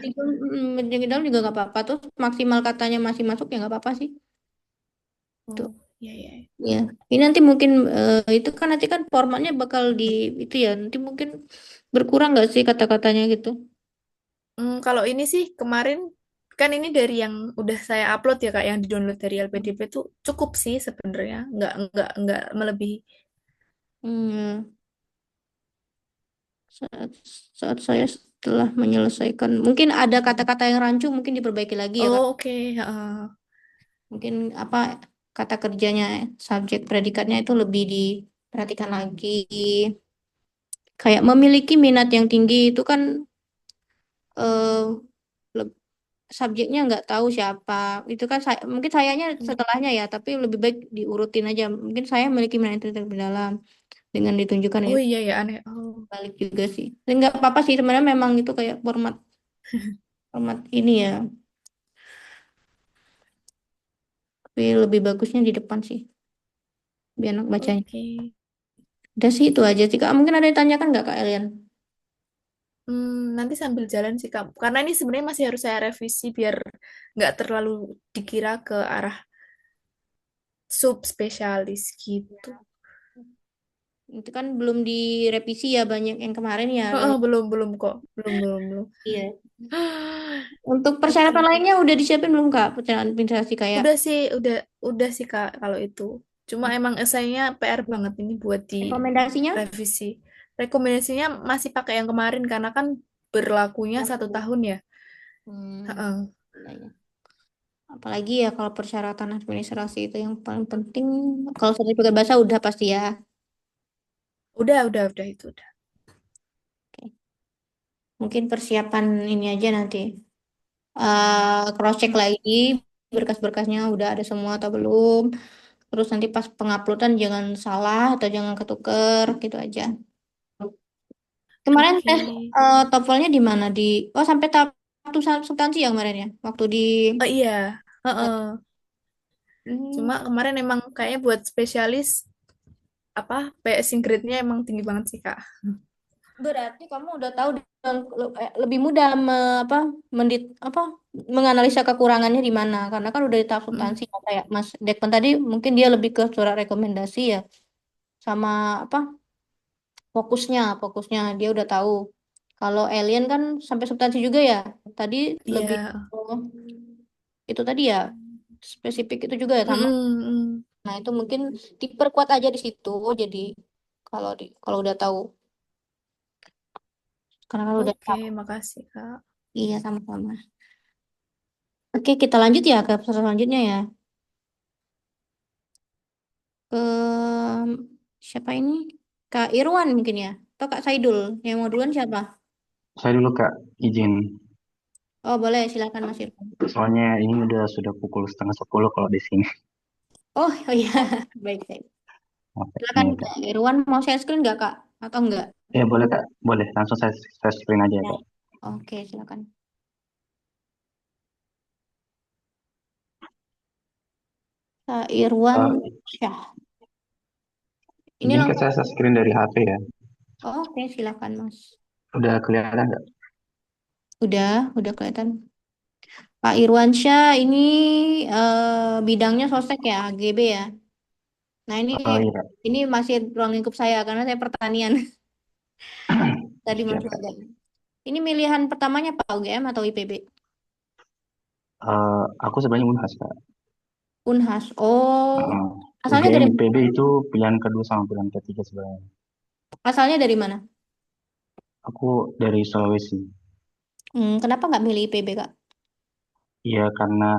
menjadi dalam juga nggak apa-apa tuh maksimal katanya masih masuk ya nggak apa-apa sih tuh Oh, iya iya. ya ini nanti mungkin itu kan nanti kan formatnya bakal di itu ya nanti mungkin berkurang nggak sih kata-katanya gitu. Kalau ini sih kemarin kan ini dari yang udah saya upload ya Kak, yang di-download dari Hmm. LPDP tuh cukup sih sebenarnya, nggak melebihi. Ya. saat saat saya setelah menyelesaikan mungkin ada kata-kata yang rancu mungkin diperbaiki lagi ya Kak. Oh, oke. Mungkin apa kata kerjanya subjek predikatnya itu lebih diperhatikan lagi. Kayak memiliki minat yang tinggi itu kan eh, leb- subjeknya nggak tahu siapa. Itu kan saya mungkin sayanya Hmm. setelahnya ya, tapi lebih baik diurutin aja. Mungkin saya memiliki minat yang terlebih dalam dengan ditunjukkan Oh ini iya ya aneh. Oh, balik juga sih. Dan nggak apa-apa sih sebenarnya memang itu kayak format format ini ya. Tapi lebih bagusnya di depan sih, biar enak bacanya. oke. Udah sih itu aja sih Kak. Mungkin ada yang ditanyakan nggak Kak Elian? Nanti sambil jalan sih Kak. Karena ini sebenarnya masih harus saya revisi biar nggak terlalu dikira ke arah subspesialis gitu. Itu kan belum direvisi ya banyak yang kemarin ya. Heeh, belum belum kok. Belum. Iya. Untuk persyaratan Oke. lainnya udah disiapin belum Kak? Persyaratan administrasi kayak Udah sih Kak kalau itu. Cuma emang esainya PR banget ini buat rekomendasinya? direvisi. Rekomendasinya masih pakai yang kemarin karena kan berlakunya 1 tahun ya. Hmm, Heeh. iya, iya. Apalagi ya kalau persyaratan administrasi itu yang paling penting. Kalau sertifikat bahasa udah pasti ya. Udah itu udah. Oke. Mungkin persiapan ini aja nanti. Cross check Mm, lagi berkas-berkasnya udah ada semua atau belum. Terus nanti pas penguploadan jangan salah atau jangan ketuker gitu aja. Kemarin Oke. tes TOEFL-nya di mana? Oh, sampai tahap satu substansi ya kemarin ya. Waktu di Oh iya. Heeh. Hmm, Cuma kemarin emang kayaknya buat spesialis apa PSing grade-nya emang tinggi banget sih Kak. berarti kamu udah tahu lebih mudah menganalisa kekurangannya di mana karena kan udah di tahap Mm, substansi ya, kayak Mas Dekman tadi mungkin dia lebih ke surat rekomendasi ya sama apa fokusnya dia udah tahu. Kalau alien kan sampai substansi juga ya. Tadi lebih iya. oh, itu tadi ya spesifik itu juga ya sama. Mm-mm, mm. Nah, itu mungkin diperkuat aja di situ. Jadi kalau udah tahu karena kalau udah Oke, tahu. makasih Kak. Iya, sama-sama. Oke, kita lanjut ya ke peserta selanjutnya ya. Ke siapa ini? Kak Irwan mungkin ya? Atau Kak Saidul? Yang mau duluan siapa? Saya dulu Kak, izin. Oh, boleh. Silakan Mas Irwan. Soalnya ini sudah pukul setengah 10 kalau di sini. Oh, oh iya. Baik, baik. Oke, Silakan iya Kak Kak. Irwan. Mau share screen nggak, Kak? Atau enggak? Ya boleh Kak, boleh. Langsung saya screen aja ya Ya. Kak. Oke, silakan. Kak Irwan Eh, Syah. Ini izin Kak, langsung. saya screen dari HP ya. Oh, oke, silakan Mas. Udah kelihatan nggak? Udah kelihatan. Pak Irwansyah ini bidangnya sostek ya, AGB ya. Nah, ini Oh iya Kak, ini masih ruang lingkup saya karena saya pertanian. Tadi siap masih Kak. ada. Ini pilihan pertamanya Pak UGM atau IPB? Aku sebenarnya Unhas Kak. Unhas. Oh, Heeh. asalnya UGM dari IPB itu pilihan kedua sama pilihan ketiga sebenarnya. asalnya dari mana? Aku dari Sulawesi. Kenapa nggak milih IPB, Kak? Iya, karena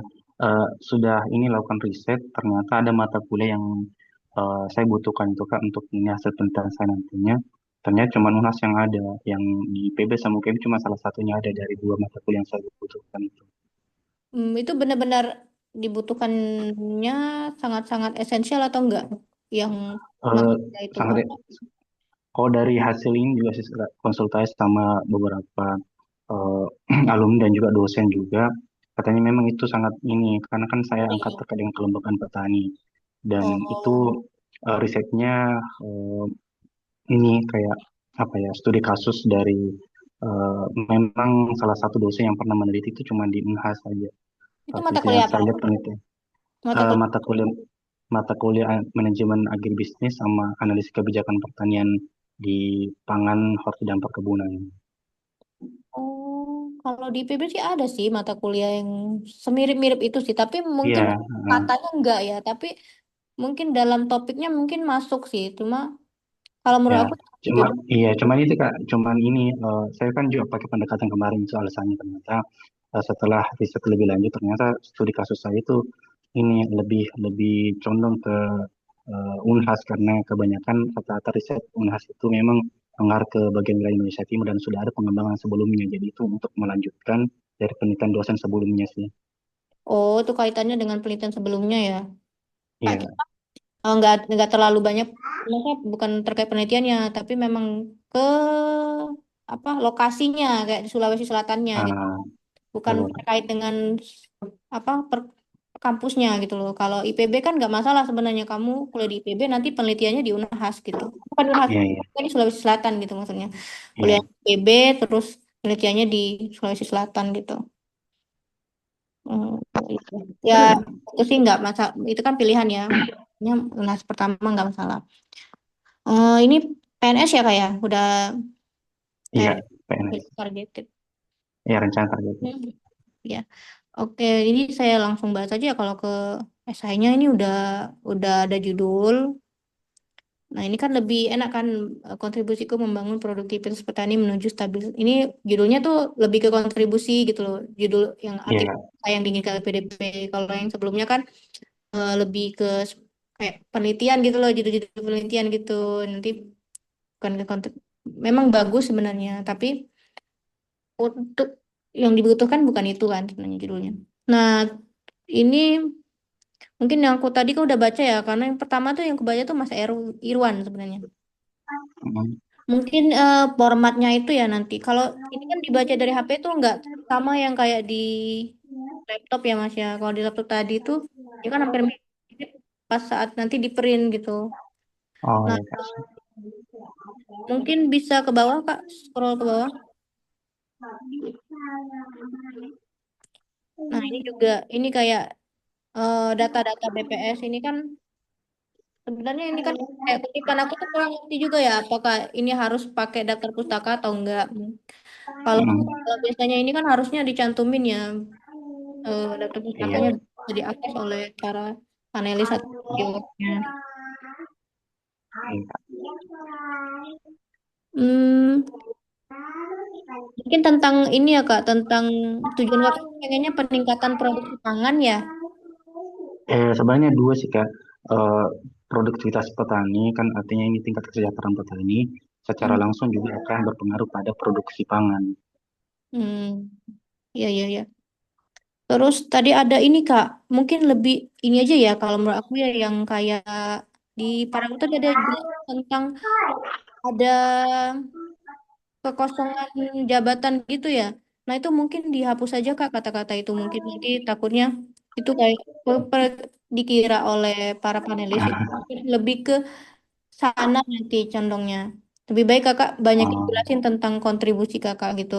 sudah ini lakukan riset, ternyata ada mata kuliah yang saya butuhkan itu Kak untuk ini hasil penelitian saya nantinya. Ternyata cuma UNAS yang ada, yang di PB sama UKM cuma salah satunya ada dari dua mata kuliah yang saya butuhkan itu. Itu benar-benar dibutuhkannya sangat-sangat esensial atau enggak? Yang Eh, maksudnya itu sangat, Kakak. kalau dari hasil ini juga sih konsultasi sama beberapa eh, alumni dan juga dosen juga, katanya memang itu sangat ini, karena kan saya angkat Penting. terkait dengan kelembagaan petani dan itu Oh, risetnya eh, ini kayak apa ya studi kasus dari memang salah satu dosen yang pernah meneliti itu cuma di Unhas saja. itu Waktu mata itu yang kuliah apa? saya lihat penelitian Mata kuliah. mata kuliah manajemen agribisnis sama analisis kebijakan pertanian di pangan, horti dan perkebunan. Oh, kalau di IPB sih ada sih mata kuliah yang semirip-mirip itu sih, tapi mungkin Iya, katanya enggak ya, tapi mungkin dalam topiknya mungkin masuk sih. Cuma kalau ya, menurut aku cuma IPB. iya, cuman itu Kak, cuman ini saya kan juga pakai pendekatan kemarin itu alasannya ternyata setelah riset lebih lanjut ternyata studi kasus saya itu ini lebih lebih condong ke Unhas karena kebanyakan rata-rata riset Unhas itu memang mengarah ke bagian wilayah Indonesia Timur dan sudah ada pengembangan sebelumnya. Jadi itu untuk melanjutkan dari penelitian dosen sebelumnya sih. Oh, itu kaitannya dengan penelitian sebelumnya ya. Kak, Iya, nggak terlalu banyak, maksudnya bukan terkait penelitiannya, tapi memang ke apa lokasinya kayak di Sulawesi Selatannya gitu, ah, bukan betul. terkait dengan apa kampusnya gitu loh. Kalau IPB kan nggak masalah sebenarnya kamu kuliah di IPB nanti penelitiannya di Unhas gitu, bukan Unhas, Iya, iya, di Sulawesi Selatan gitu maksudnya. Kuliah iya. di IPB terus penelitiannya di Sulawesi Selatan gitu. Hmm, gitu. Ya itu sih nggak masalah, itu kan pilihan ya. Unhas pertama nggak masalah. Ini PNS ya kak ya? Udah Iya, PNS PNS. targeted. Ya, rencana targetnya. Hmm, ya. Oke, ini saya langsung bahas aja ya kalau ke esainya ini udah ada judul, Nah, ini kan lebih enak kan, kontribusiku membangun produktivitas petani menuju stabil. Ini judulnya tuh lebih ke kontribusi gitu loh. Judul yang artikel Iya, yang diinginkan PDP. Kalau yang sebelumnya kan lebih ke kayak penelitian gitu loh, judul-judul penelitian gitu. Nanti bukan ke memang bagus sebenarnya, tapi untuk yang dibutuhkan bukan itu kan sebenarnya judulnya. Nah, ini mungkin yang aku tadi kan udah baca ya, karena yang pertama tuh yang kebaca tuh Mas Irwan sebenarnya. mm, Mungkin formatnya itu ya nanti. Kalau ini kan dibaca dari HP tuh nggak sama yang kayak di laptop ya Mas ya. Kalau di laptop tadi tuh dia kan hampir mirip pas saat nanti di print gitu. oh Nah, ya Kak. mungkin bisa ke bawah Kak, scroll ke bawah. Nah, ini juga ini kayak data-data BPS ini kan sebenarnya ini kan kayak kutipan aku tuh kurang ngerti juga ya apakah ini harus pakai daftar pustaka atau enggak. Kalau Mm, kalau biasanya ini kan harusnya dicantumin ya, daftar iya, pustakanya bisa diakses oleh para panelis atau jurusnya. iya, Kak. Hmm, mungkin tentang ini ya Kak, tentang tujuan Kakak pengennya peningkatan produksi pangan ya. Sebenarnya dua sih Kak. Eh, Produktivitas petani kan artinya ini tingkat kesejahteraan petani secara Hmm, langsung juga akan berpengaruh pada produksi pangan. hmm, iya iya iya. Terus tadi ada ini Kak, mungkin lebih ini aja ya kalau menurut aku ya yang kayak di paragraf tadi ada jelas tentang ada kekosongan jabatan gitu ya. Nah itu mungkin dihapus saja Kak kata-kata itu mungkin nanti takutnya itu kayak dikira oleh para panelis itu mungkin lebih ke sana nanti condongnya. Lebih baik Kakak banyak Eh, jelasin tentang kontribusi Kakak gitu.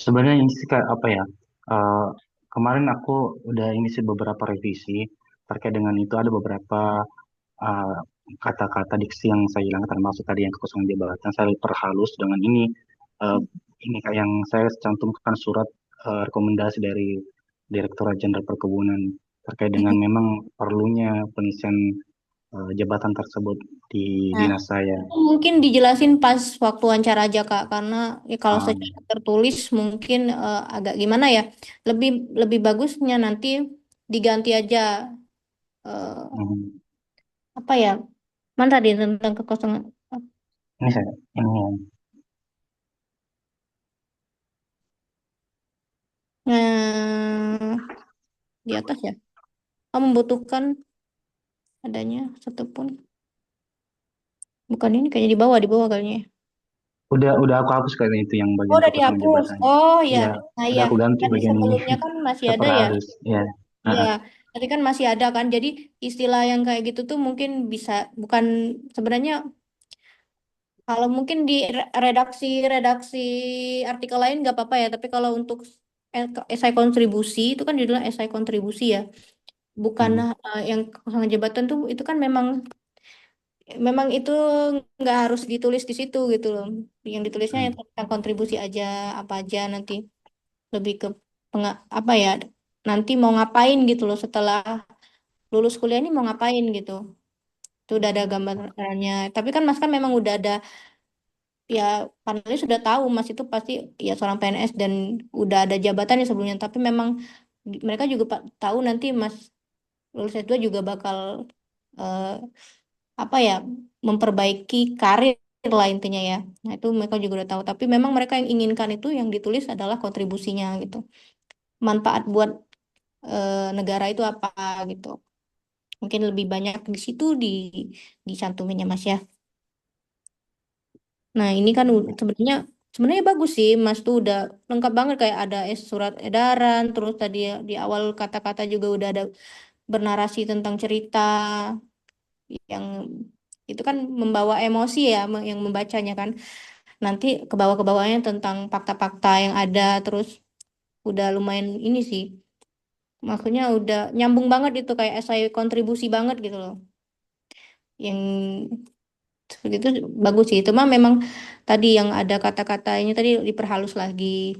Sebenarnya ini sih Kak, apa ya? eh, Kemarin aku udah ini sih beberapa revisi terkait dengan itu ada beberapa eh, kata-kata diksi yang saya hilangkan termasuk tadi yang kekosongan jabatan saya perhalus dengan eh, ini kayak yang saya cantumkan surat rekomendasi dari Direktorat Jenderal Perkebunan terkait dengan memang perlunya pengisian jabatan tersebut di Nah, dinas saya. itu mungkin dijelasin pas waktu wawancara aja Kak, karena ya kalau Ah, secara tertulis mungkin agak gimana ya, lebih lebih bagusnya nanti diganti aja hmm, apa ya, mana tadi tentang kekosongan. ini saya ini yang Nah, di atas ya, kamu membutuhkan adanya satu pun, bukan ini kayaknya di bawah kayaknya. Ya. udah aku hapus kayaknya itu yang Oh, bagian udah kekosongan dihapus. jabatan. Oh ya, Ya, nah udah ya, aku ganti tadi bagian ini. sebelumnya kan masih Saya ada ya. perhalus. Ya. Ah, Iya, ah. tadi kan masih ada kan. Jadi istilah yang kayak gitu tuh mungkin bisa bukan sebenarnya kalau mungkin di redaksi artikel lain nggak apa-apa ya. Tapi kalau untuk esai kontribusi itu kan judulnya esai kontribusi ya. Bukan Hmm, yang kekosongan jabatan tuh itu kan memang memang itu nggak harus ditulis di situ gitu loh. Yang ditulisnya yang hmm, tentang kontribusi aja apa aja nanti lebih ke apa ya nanti mau ngapain gitu loh setelah lulus kuliah ini mau ngapain gitu. Itu udah ada gambarannya. Tapi kan Mas kan memang udah ada ya panelis sudah tahu Mas itu pasti ya seorang PNS dan udah ada jabatannya sebelumnya. Tapi memang mereka juga tahu nanti Mas lulus S2 juga bakal eh, apa ya memperbaiki karir lah intinya ya. Nah itu mereka juga udah tahu. Tapi memang mereka yang inginkan itu yang ditulis adalah kontribusinya gitu. Manfaat buat negara itu apa gitu. Mungkin lebih banyak di situ dicantuminnya Mas ya. Nah, ini kan sebenarnya sebenarnya bagus sih, Mas tuh udah lengkap banget kayak ada surat edaran, terus tadi di awal kata-kata juga udah ada bernarasi tentang cerita yang itu kan membawa emosi ya yang membacanya kan. Nanti ke bawahnya tentang fakta-fakta yang ada terus udah lumayan ini sih. Maksudnya udah nyambung banget itu kayak esai kontribusi banget gitu loh. Yang seperti itu bagus sih. Cuma memang tadi yang ada kata-katanya tadi diperhalus lagi.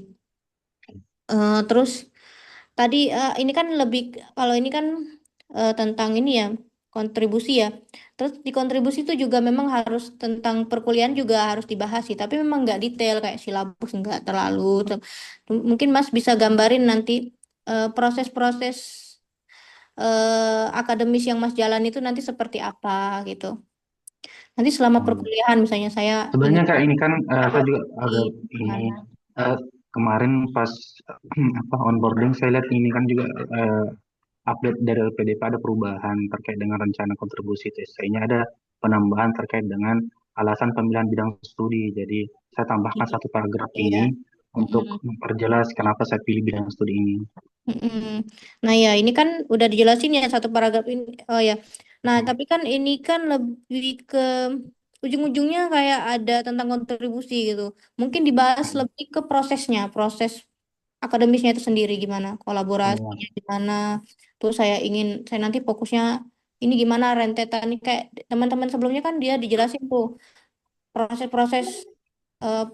Terus tadi ini kan lebih kalau ini kan tentang ini ya. kontribusi ya. Terus di kontribusi itu juga memang harus tentang perkuliahan juga harus dibahas sih, tapi memang nggak detail kayak silabus nggak terlalu. Mungkin Mas bisa gambarin nanti proses-proses akademis yang Mas jalan itu nanti seperti apa gitu. Nanti selama Hmm. perkuliahan misalnya saya ingin Sebenarnya Kak ini kan saya juga adaptasi agak ini gimana. eh, kemarin pas apa onboarding saya lihat ini kan juga update dari LPDP ada perubahan terkait dengan rencana kontribusi TSC-nya ada penambahan terkait dengan alasan pemilihan bidang studi. Jadi saya tambahkan satu paragraf Iya. ini untuk Mm-mm. memperjelas kenapa saya pilih bidang studi ini. Mm-mm. Nah ya ini kan udah dijelasin ya satu paragraf ini. Oh ya. Nah tapi kan ini kan lebih ke ujung-ujungnya kayak ada tentang kontribusi gitu. Mungkin dibahas lebih ke prosesnya, proses akademisnya itu sendiri gimana, Iya. kolaborasinya gimana. Terus saya nanti fokusnya ini gimana rentetan ini kayak teman-teman sebelumnya kan dia dijelasin tuh proses-proses eh,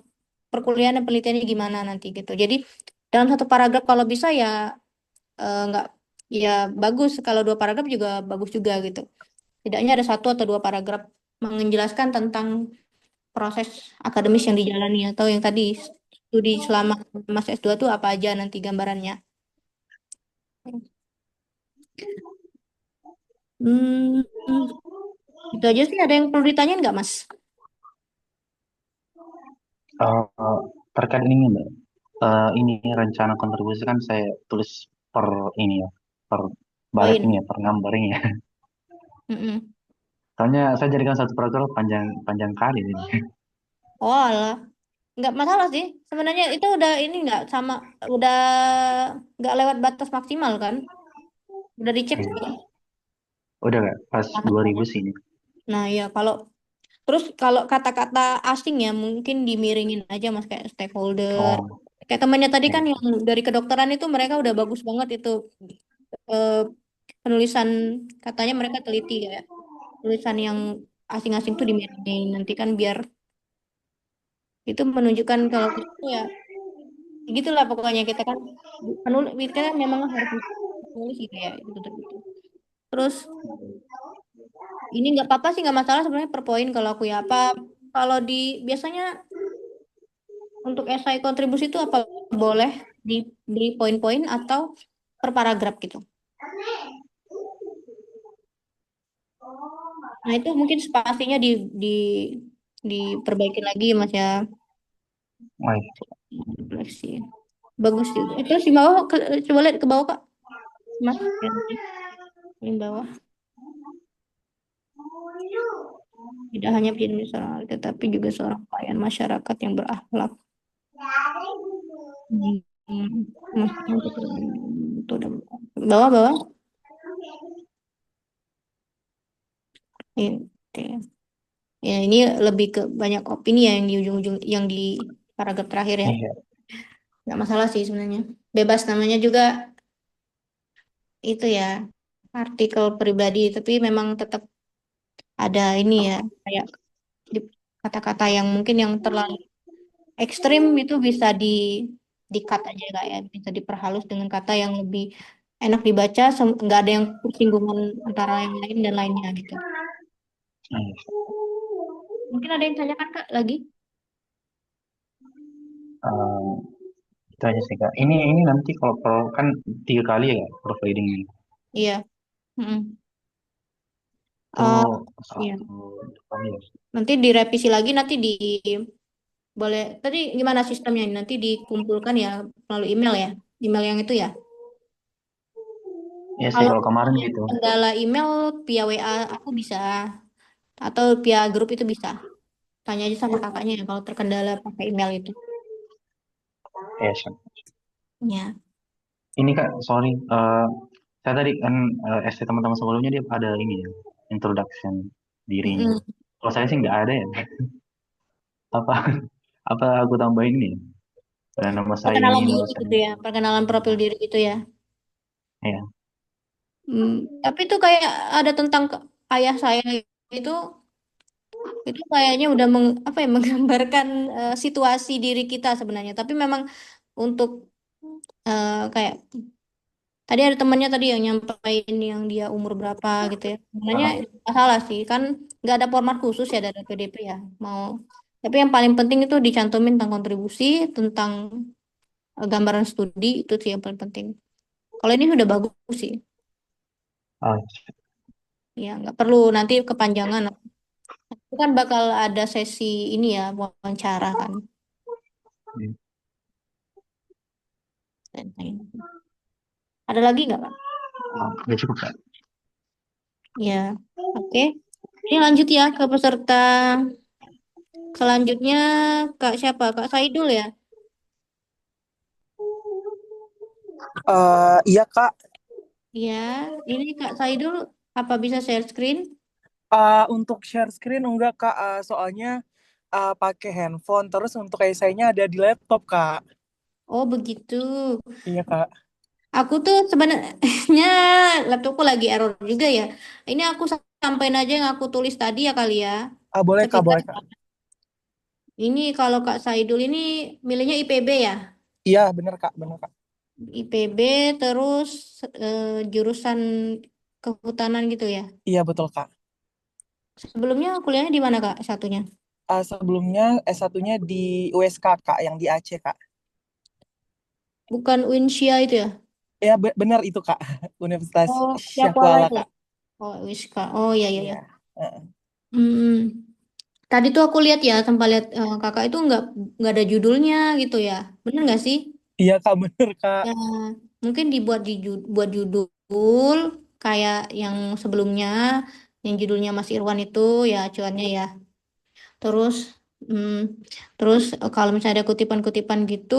perkuliahan dan penelitiannya gimana nanti gitu. Jadi dalam satu paragraf kalau bisa ya nggak ya bagus kalau dua paragraf juga bagus juga gitu. Setidaknya ada satu atau dua paragraf menjelaskan tentang proses akademis yang dijalani atau yang tadi studi selama Mas S2 tuh apa aja nanti gambarannya. Hmm, itu aja sih. Ada yang perlu ditanyain nggak, Mas? Eh, terkait ini Mbak, ini rencana kontribusi kan saya tulis per ini ya, per baret ini Poin. ya, per numbering ya. Mm-mm. Soalnya saya jadikan satu paragraf panjang panjang kali ini. Oh, alah. Nggak masalah sih. Sebenarnya itu udah ini nggak sama, udah nggak lewat batas maksimal kan? Udah dicek Iya. kan? Udah Kak, pas 2000 sih ini. Nah, ya terus kalau kata-kata asing ya mungkin dimiringin aja Mas kayak stakeholder. Oh, Kayak temannya tadi kan iya. yang dari kedokteran itu mereka udah bagus banget itu eh, penulisan katanya mereka teliti ya. Tulisan yang asing-asing tuh dimiringin nanti kan biar itu menunjukkan kalau kita tuh ya gitulah pokoknya kita kan penulis kita memang harus menulis gitu ya gitu. Terus ini nggak apa-apa sih nggak masalah sebenarnya per poin kalau aku ya apa kalau di biasanya untuk esai kontribusi itu apa boleh diberi poin-poin atau per paragraf gitu. Nah itu mungkin spasinya di diperbaiki lagi ya, Mas ya. Oh, iya. Refleksi. Bagus juga. Terus di bawah coba lihat ke bawah Kak. Mas, yang paling bawah. Tidak hanya penyanyi seorang atlet, tetapi juga seorang pelayan masyarakat yang berakhlak. Maksudnya untuk itu udah bawah-bawah. Oke. Ya, ini lebih ke banyak opini ya yang di ujung-ujung yang di paragraf terakhir ya. Iya. Nggak masalah sih sebenarnya. Bebas namanya juga itu ya artikel pribadi, tapi memang tetap ada ini ya kayak di- kata-kata yang mungkin yang terlalu ekstrim itu bisa di cut aja kak ya, bisa diperhalus dengan kata yang lebih enak dibaca, nggak ada yang persinggungan antara yang lain dan lainnya gitu. Iya. Mungkin ada yang tanyakan kak lagi? Eh, itu aja sih Kak. Ini nanti kalau kan 3 kali ya proofreading ini. Iya. Mm-mm. Itu Iya. satu kali ya. Nanti direvisi lagi, nanti boleh. Tadi gimana sistemnya? Nanti dikumpulkan ya melalui email ya, email yang itu ya. Iya sih Kalau kalau kemarin gitu. kendala email via WA aku bisa, atau via grup itu bisa. Tanya aja sama kakaknya ya kalau terkendala pakai email itu. Iya sih. Ya. Ini Kak, sorry. Saya tadi kan essay teman-teman sebelumnya dia ada ini ya, introduction dirinya. Mm-mm. Kalau saya sih nggak ada ya. Apa apa aku tambahin ini ya? Nama saya ini, Perkenalan diri nama saya. gitu ya, perkenalan profil Nah, diri gitu ya. ya. Hmm, tapi itu kayak ada tentang ayah saya itu itu kayaknya udah apa ya menggambarkan situasi diri kita sebenarnya. Tapi memang untuk kayak Tadi ada temannya tadi yang nyampain yang dia umur berapa gitu ya. Sebenarnya Ah, itu nggak salah sih, kan nggak ada format khusus ya dari PDP ya. Mau, tapi yang paling penting itu dicantumin tentang kontribusi, tentang gambaran studi itu sih yang paling penting. Kalau ini sudah bagus sih, ah, ya nggak perlu nanti kepanjangan. Itu kan bakal ada sesi ini ya wawancara kan. iya. Dan lain. Ada lagi nggak Kak? Udah cukup Kak. Ya, oke. Ini lanjut ya ke peserta selanjutnya, Kak siapa? Kak Saidul ya? Iya Kak. Ya, ini Kak Saidul apa bisa share screen? Untuk share screen enggak Kak, soalnya pakai handphone. Terus untuk esainya ada di laptop Kak. Oh begitu. Iya Kak. Aku tuh sebenarnya laptopku lagi error juga ya. Ini aku sampaikan aja yang aku tulis tadi ya kali ya. Boleh Kak, Sekitar boleh Kak. ini kalau Kak Saidul ini milihnya IPB ya. Iya bener Kak, bener Kak. IPB terus jurusan kehutanan gitu ya. Iya betul Kak. Sebelumnya kuliahnya di mana Kak satunya? Sebelumnya S1-nya di USK Kak, yang di Aceh Kak. Bukan Uinsia itu ya? Ya bener itu Kak, Universitas Oh, Syakuala Syakuala itu ya? Kak. Oh, Wiska. Oh, iya, iya, Iya. iya. Heeh. Hmm. Tadi tuh aku lihat ya, sempat lihat kakak itu nggak ada judulnya gitu ya. Bener nggak sih? Iya Kak, bener Kak. Ya, mungkin dibuat buat judul kayak yang sebelumnya, yang judulnya Mas Irwan itu ya acuannya ya. Terus, hmm, terus kalau misalnya ada kutipan-kutipan gitu,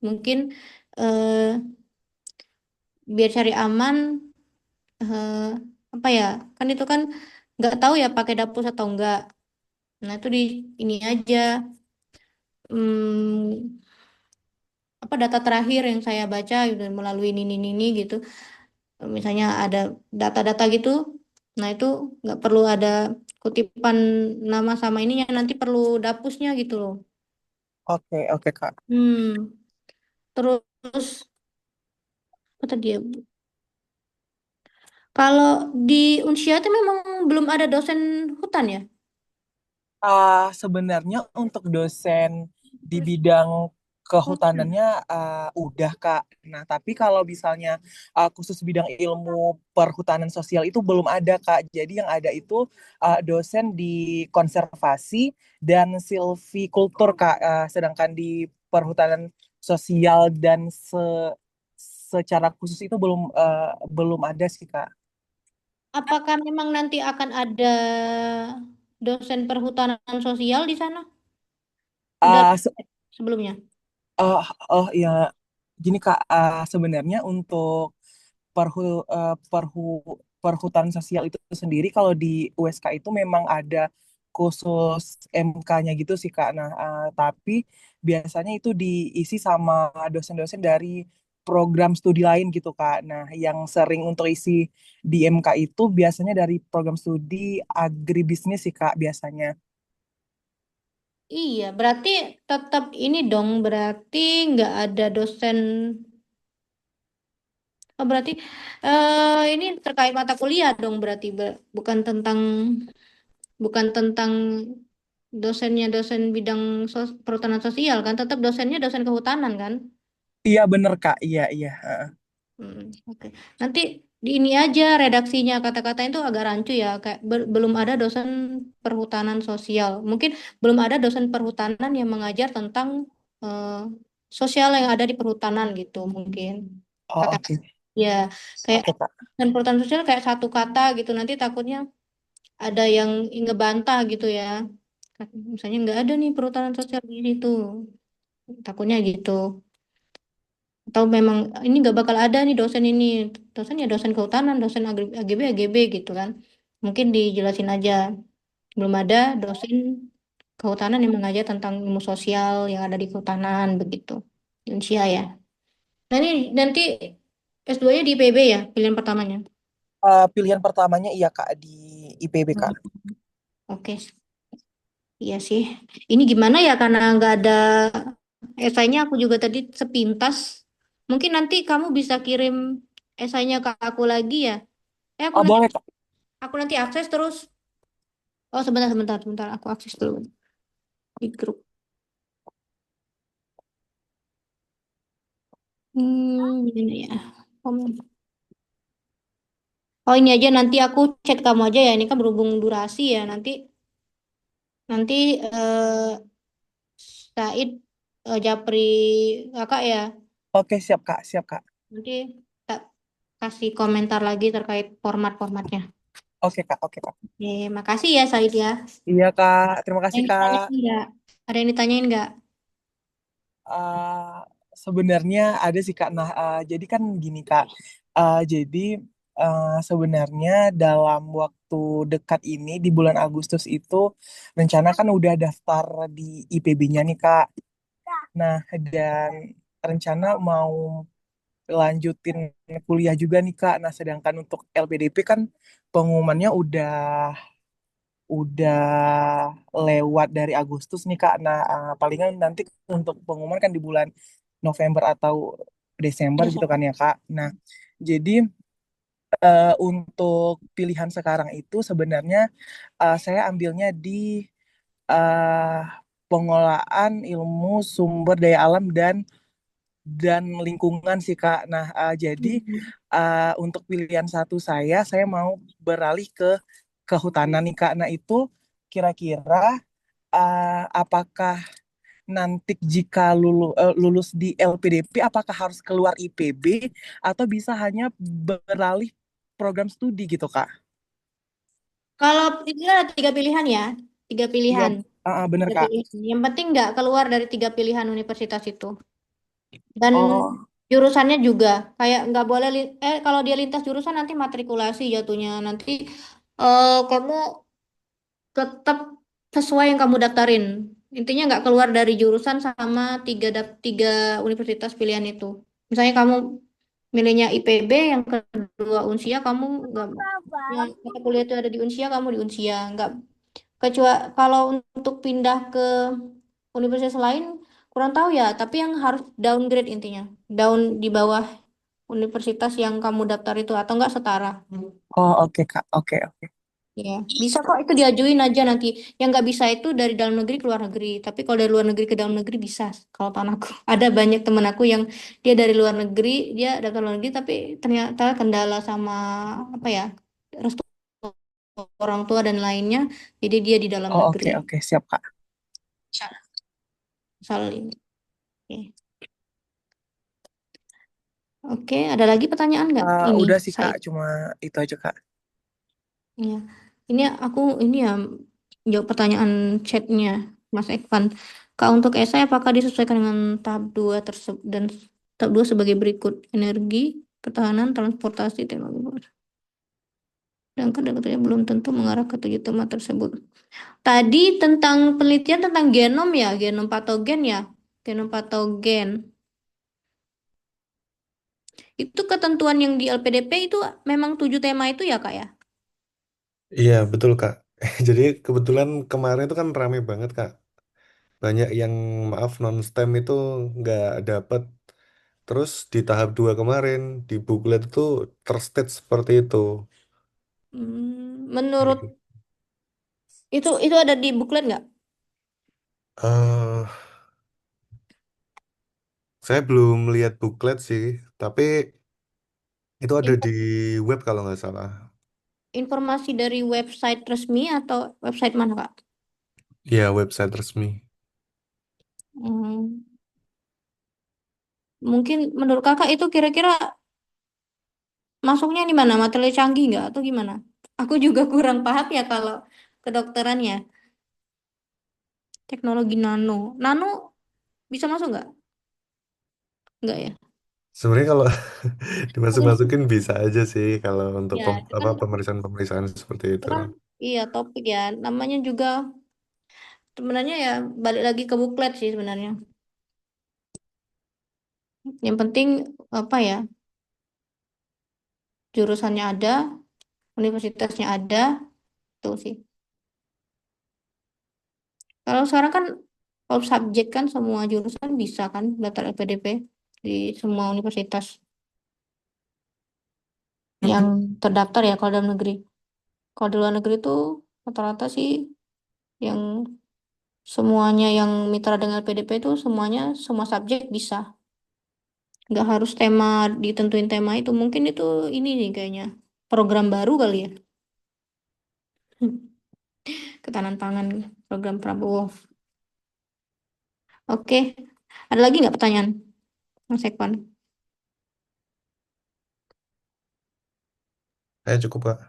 mungkin eh, biar cari aman, eh, apa ya? Kan itu kan nggak tahu ya pakai dapur atau enggak. Nah itu di ini aja. Hmm, apa data terakhir yang saya baca gitu, melalui ini gitu, misalnya ada data-data gitu, nah itu nggak perlu ada kutipan nama sama ininya, nanti perlu dapusnya gitu loh. Oke, oke Kak. Hmm, terus apa tadi ya Bu? Kalau di Unsia itu memang belum ada dosen hutan ya? Sebenarnya untuk dosen di bidang kehutanannya udah Kak. Nah, tapi kalau misalnya khusus bidang ilmu perhutanan sosial itu belum ada Kak. Jadi yang ada itu dosen di konservasi dan silvikultur Kak. Sedangkan di perhutanan sosial dan secara khusus itu belum ada sih Kak. Apakah memang nanti akan ada dosen perhutanan sosial di sana? Udah Ah, se- sebelumnya? oh, oh ya, gini Kak, sebenarnya untuk perhu, perhu perhutanan sosial itu sendiri kalau di USK itu memang ada khusus MK-nya gitu sih Kak. Nah, tapi biasanya itu diisi sama dosen-dosen dari program studi lain gitu Kak. Nah, yang sering untuk isi di MK itu biasanya dari program studi agribisnis sih Kak biasanya. Iya, berarti tetap ini dong, berarti nggak ada dosen. Oh, berarti ini terkait mata kuliah dong, berarti bukan tentang dosennya dosen bidang perhutanan sosial kan, tetap dosennya dosen kehutanan kan? Iya bener Kak, iya iya. Hmm, oke. Nanti di ini aja redaksinya kata-kata itu agak rancu ya, kayak belum ada dosen perhutanan sosial. Mungkin belum ada dosen perhutanan yang mengajar tentang eh, sosial yang ada di perhutanan gitu mungkin. Oh Kata oke, ya kayak oke Kak. dan perhutanan sosial kayak satu kata gitu, nanti takutnya ada yang ngebantah gitu ya. Misalnya nggak ada nih perhutanan sosial di situ. Takutnya gitu. Atau memang ini nggak bakal ada nih dosen ini. Dosen ya dosen kehutanan, dosen AGB, AGB gitu kan. Mungkin dijelasin aja. Belum ada dosen kehutanan yang mengajar tentang ilmu sosial yang ada di kehutanan begitu. Indonesia ya. Nah ini nanti S2-nya di IPB ya, pilihan pertamanya. Pilihan pertamanya iya Kak di IPB Kak. Hmm, oke, iya sih. Ini gimana ya karena nggak ada esainya, aku juga tadi sepintas. Mungkin nanti kamu bisa kirim esainya ke aku lagi ya. Oh, boleh, Kak. Aku nanti akses terus. Oh, sebentar, sebentar, sebentar. Aku akses dulu di grup. Ini ya. Komen. Oh, ini aja nanti aku chat kamu aja ya. Ini kan berhubung durasi ya. Nanti Said, Japri kakak ya. Oke, siap, Kak. Siap, Kak. Nanti tak kasih komentar lagi terkait format-formatnya. Oke, Kak. Oke, Kak. Oke, makasih ya Said ya. Iya, Kak. Terima Ada kasih, yang Kak. ditanyain nggak? Ada yang ditanyain nggak? Eh, Sebenarnya ada sih, Kak. Nah, jadi kan gini, Kak. Jadi sebenarnya dalam waktu dekat ini di bulan Agustus itu rencana kan udah daftar di IPB-nya nih, Kak. Nah, dan rencana mau lanjutin kuliah juga nih, Kak. Nah, sedangkan untuk LPDP kan pengumumannya udah lewat dari Agustus nih, Kak. Nah, palingan nanti untuk pengumuman kan di bulan November atau Desember gitu kan ya, Kak. Nah, jadi untuk pilihan sekarang itu sebenarnya saya ambilnya di eh, pengelolaan ilmu sumber daya alam dan lingkungan sih, Kak. Nah, jadi Hmm. untuk pilihan satu saya mau beralih ke kehutanan nih, Kak. Nah, itu kira-kira apakah nanti jika lulus di LPDP apakah harus keluar IPB atau bisa hanya beralih program studi gitu, Kak? Kalau itu ada tiga pilihan ya, tiga Iya, pilihan, bener, tiga Kak. pilihan. Yang penting nggak keluar dari tiga pilihan universitas itu. Dan Oh, jurusannya juga kayak nggak boleh kalau dia lintas jurusan nanti matrikulasi jatuhnya nanti kamu tetap sesuai yang kamu daftarin. Intinya nggak keluar dari jurusan sama tiga universitas pilihan itu. Misalnya kamu milihnya IPB, yang kedua Unsia, kamu nggak yang mata kuliah itu ada di Unsia, kamu di Unsia. Nggak kecuali kalau untuk pindah ke universitas lain kurang tahu ya. Tapi yang harus downgrade intinya, down di bawah universitas yang kamu daftar itu atau enggak setara. oh, oke, Kak. Oke, oke. Ya, bisa kok itu diajuin aja nanti. Yang nggak bisa itu dari dalam negeri ke luar negeri. Tapi kalau dari luar negeri ke dalam negeri bisa. Kalau tahun aku ada banyak temen aku yang dia dari luar negeri, dia daftar luar negeri, tapi ternyata kendala sama apa ya restu orang tua dan lainnya. Jadi dia di dalam Oh, negeri. oke, oke. Siap, Kak. Misal ini. Oke, oke. Ada lagi pertanyaan nggak? Ini Udah sih, Kak. Said. Cuma itu aja, Kak. Ya, ini aku ini ya jawab pertanyaan chatnya Mas Ekvan. Kak untuk esai apakah disesuaikan dengan tahap 2 tersebut dan tahap 2 sebagai berikut energi, pertahanan, transportasi, teknologi. Sedangkan dokternya belum tentu mengarah ke tujuh tema tersebut. Tadi tentang penelitian tentang genom ya, genom patogen ya, genom patogen. Itu ketentuan yang di LPDP itu memang tujuh tema itu ya Kak ya? Iya, betul, Kak. Jadi kebetulan kemarin itu kan rame banget, Kak. Banyak yang maaf non-STEM itu nggak dapet. Terus di tahap 2 kemarin, di buklet itu terstate seperti itu. Menurut Gitu. itu ada di buklet nggak? eh saya belum lihat buklet sih, tapi itu ada di web kalau nggak salah. Informasi dari website resmi atau website mana, Kak? Iya, website resmi. Hmm, mungkin menurut Kakak itu kira-kira masuknya di mana? Materi canggih nggak atau gimana? Aku juga kurang paham ya kalau kedokteran ya. Teknologi nano. Nano bisa masuk nggak? Nggak ya? Sebenarnya kalau Mungkin dimasuk-masukin bisa aja sih kalau untuk ya, itu apa kan, pemeriksaan-pemeriksaan seperti itu itu. kan iya topik ya. Namanya juga sebenarnya ya balik lagi ke buklet sih sebenarnya. Yang penting apa ya? Jurusannya ada, universitasnya ada, itu sih. Kalau sekarang kan all subjek kan semua jurusan bisa kan daftar LPDP di semua universitas. yang terdaftar ya kalau dalam negeri. Kalau di luar negeri tuh rata-rata sih yang semuanya yang mitra dengan LPDP itu semuanya semua subjek bisa. Nggak harus tema ditentuin tema itu. Mungkin itu ini nih kayaknya program baru kali ya. Ketahanan pangan program Prabowo. Oke, ada lagi nggak pertanyaan, Mas Ekwan? Saya cukup, Kak.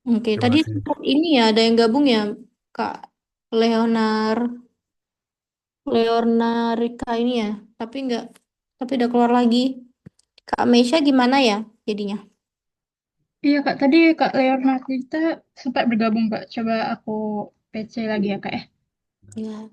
Oke, Terima tadi kasih. sempat ini ya ada yang gabung ya, Kak Leonar, Leonarika ini ya, tapi nggak, tapi udah keluar lagi. Kak Mesha gimana ya jadinya? Iya Kak, tadi Kak Leonard kita sempat bergabung Kak. Coba aku PC lagi ya Kak ya. Ya,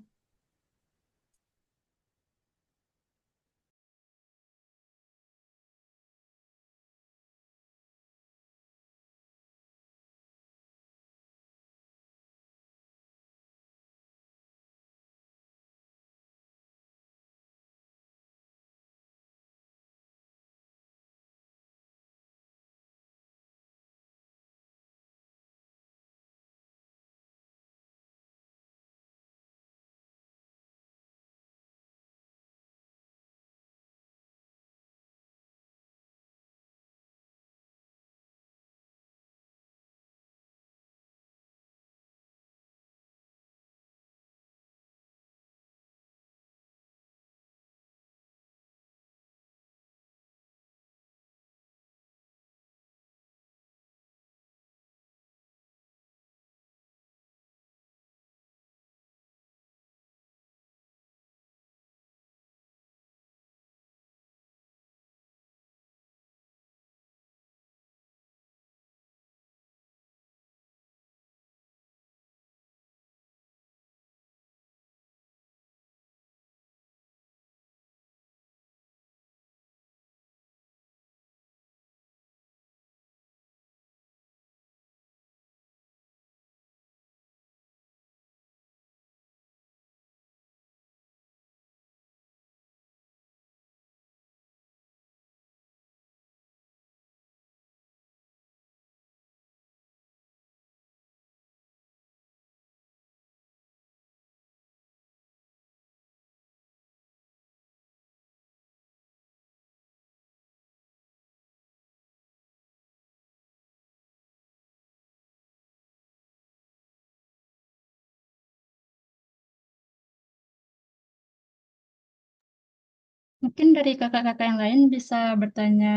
Mungkin dari kakak-kakak yang lain bisa bertanya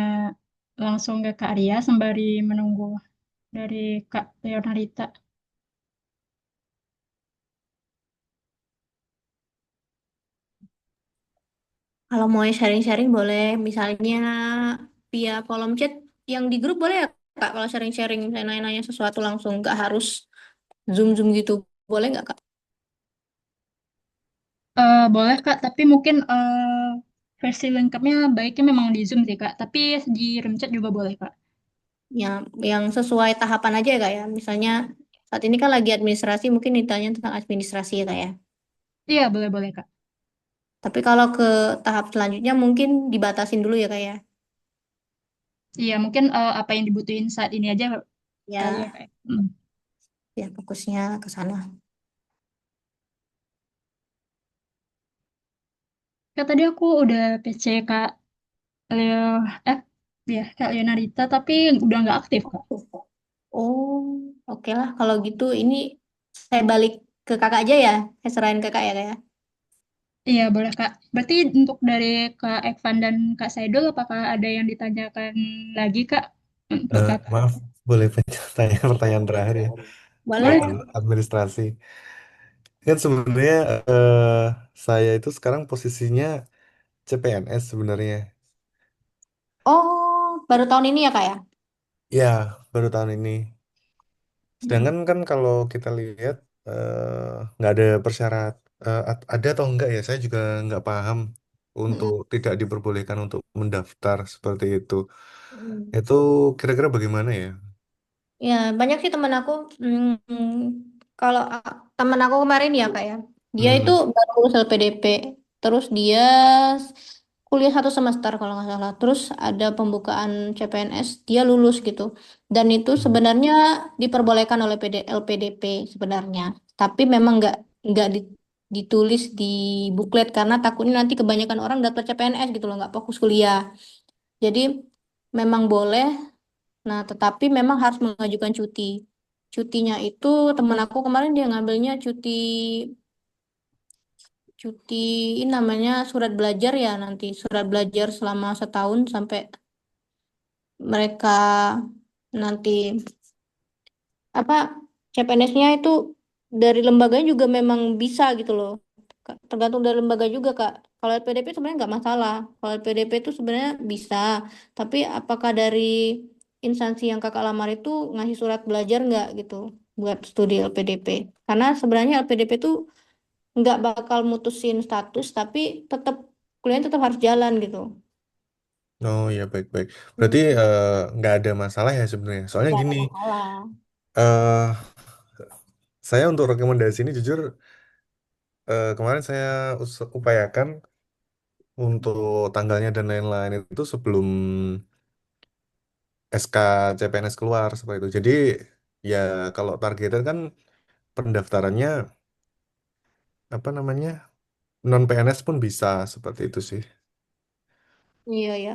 langsung ke Kak Arya sembari menunggu dari Kak Leonarita. kalau mau sharing-sharing boleh, misalnya via kolom chat yang di grup boleh ya Kak, kalau sharing-sharing misalnya nanya-nanya sesuatu langsung, nggak harus Zoom-Zoom gitu, boleh nggak Kak? Boleh Kak, tapi mungkin versi lengkapnya baiknya memang di Zoom sih Kak. Tapi di room chat juga boleh Kak. Yang sesuai tahapan aja ya Kak ya, misalnya saat ini kan lagi administrasi, mungkin ditanya tentang administrasi ya Kak ya. Iya boleh-boleh Kak. Tapi kalau ke tahap selanjutnya mungkin dibatasin dulu ya Kak ya. Iya mungkin apa yang dibutuhin saat ini aja kali ya Ya, Kak. Ya. Hmm. ya fokusnya ke sana. Kak tadi aku udah PC Kak Leo, eh ya Kak Leonarita tapi udah nggak aktif Kak. Oh, oke lah. Kalau gitu ini saya balik ke kakak aja ya. Saya serahin ke kakak ya kak ya. Iya, boleh, Kak. Berarti untuk dari Kak Ekvan dan Kak Saidul, apakah ada yang ditanyakan lagi, Kak, untuk Kakak? Maaf, boleh tanya pertanyaan terakhir ya Boleh. soal administrasi. Kan sebenarnya eh, saya itu sekarang posisinya CPNS sebenarnya. Oh, baru tahun ini ya kak ya? Ya, baru tahun ini. Hmm. Sedangkan kan kalau kita lihat nggak ada persyarat ada atau enggak ya, saya juga nggak paham untuk Mm-mm. tidak diperbolehkan untuk mendaftar seperti itu. Mm. Itu kira-kira bagaimana ya? Ya, banyak sih teman aku. Kalau teman aku kemarin ya kak ya. Dia itu Hmm. baru lulus LPDP. Terus dia kuliah 1 semester kalau nggak salah. Terus ada pembukaan CPNS, dia lulus gitu. Dan itu Hmm. sebenarnya diperbolehkan oleh LPDP sebenarnya. Tapi memang nggak ditulis di buklet karena takutnya nanti kebanyakan orang dapat CPNS gitu loh, nggak fokus kuliah. Jadi memang boleh, nah tetapi memang harus mengajukan cuti. Cutinya itu temen aku kemarin dia ngambilnya cuti cuti ini namanya surat belajar ya nanti surat belajar selama setahun sampai mereka nanti apa CPNS-nya itu dari lembaganya juga memang bisa gitu loh. Tergantung dari lembaga juga Kak. Kalau LPDP sebenarnya nggak masalah. Kalau LPDP itu sebenarnya bisa. Tapi apakah dari instansi yang Kakak lamar itu ngasih surat belajar nggak gitu buat studi LPDP? Karena sebenarnya LPDP itu nggak bakal mutusin status, tapi tetap kuliahnya tetap harus jalan gitu. Oh ya, baik-baik. Berarti nggak ada masalah ya sebenarnya. Soalnya Nggak ada gini, masalah. eh saya untuk rekomendasi ini jujur kemarin saya upayakan untuk tanggalnya dan lain-lain itu sebelum SK CPNS keluar seperti itu. Jadi ya kalau targetan kan pendaftarannya apa namanya non PNS pun bisa seperti itu sih. Iya, iya.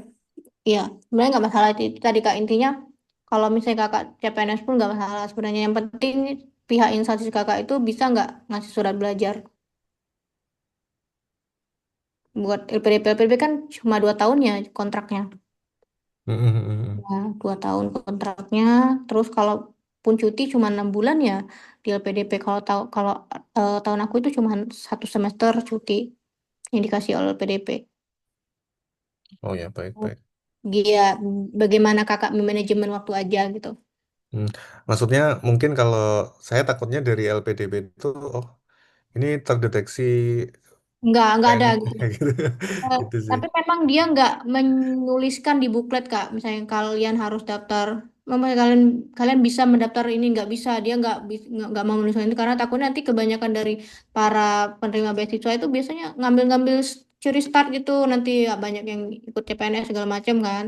Iya, sebenarnya nggak masalah itu tadi Kak intinya kalau misalnya Kakak CPNS pun nggak masalah sebenarnya yang penting pihak instansi Kakak itu bisa nggak ngasih surat belajar buat LPDP LPDP kan cuma 2 tahun ya kontraknya. Mm-mm. Nah, 2 tahun kontraknya terus kalau pun cuti cuma 6 bulan ya di LPDP kalau tahun aku itu cuma 1 semester cuti yang dikasih oleh LPDP. Oh ya, baik-baik. Dia bagaimana Kakak manajemen waktu aja gitu. Hmm. Maksudnya mungkin kalau saya takutnya dari LPDB itu, oh ini terdeteksi Nggak ada PNS gitu. gitu, gitu sih. Tapi memang dia nggak menuliskan di buklet Kak. Misalnya kalian harus daftar, kalian kalian bisa mendaftar ini nggak bisa. Dia nggak mau menuliskan itu karena takutnya nanti kebanyakan dari para penerima beasiswa itu biasanya ngambil-ngambil curi start gitu. Nanti ya banyak yang ikut CPNS segala macam kan.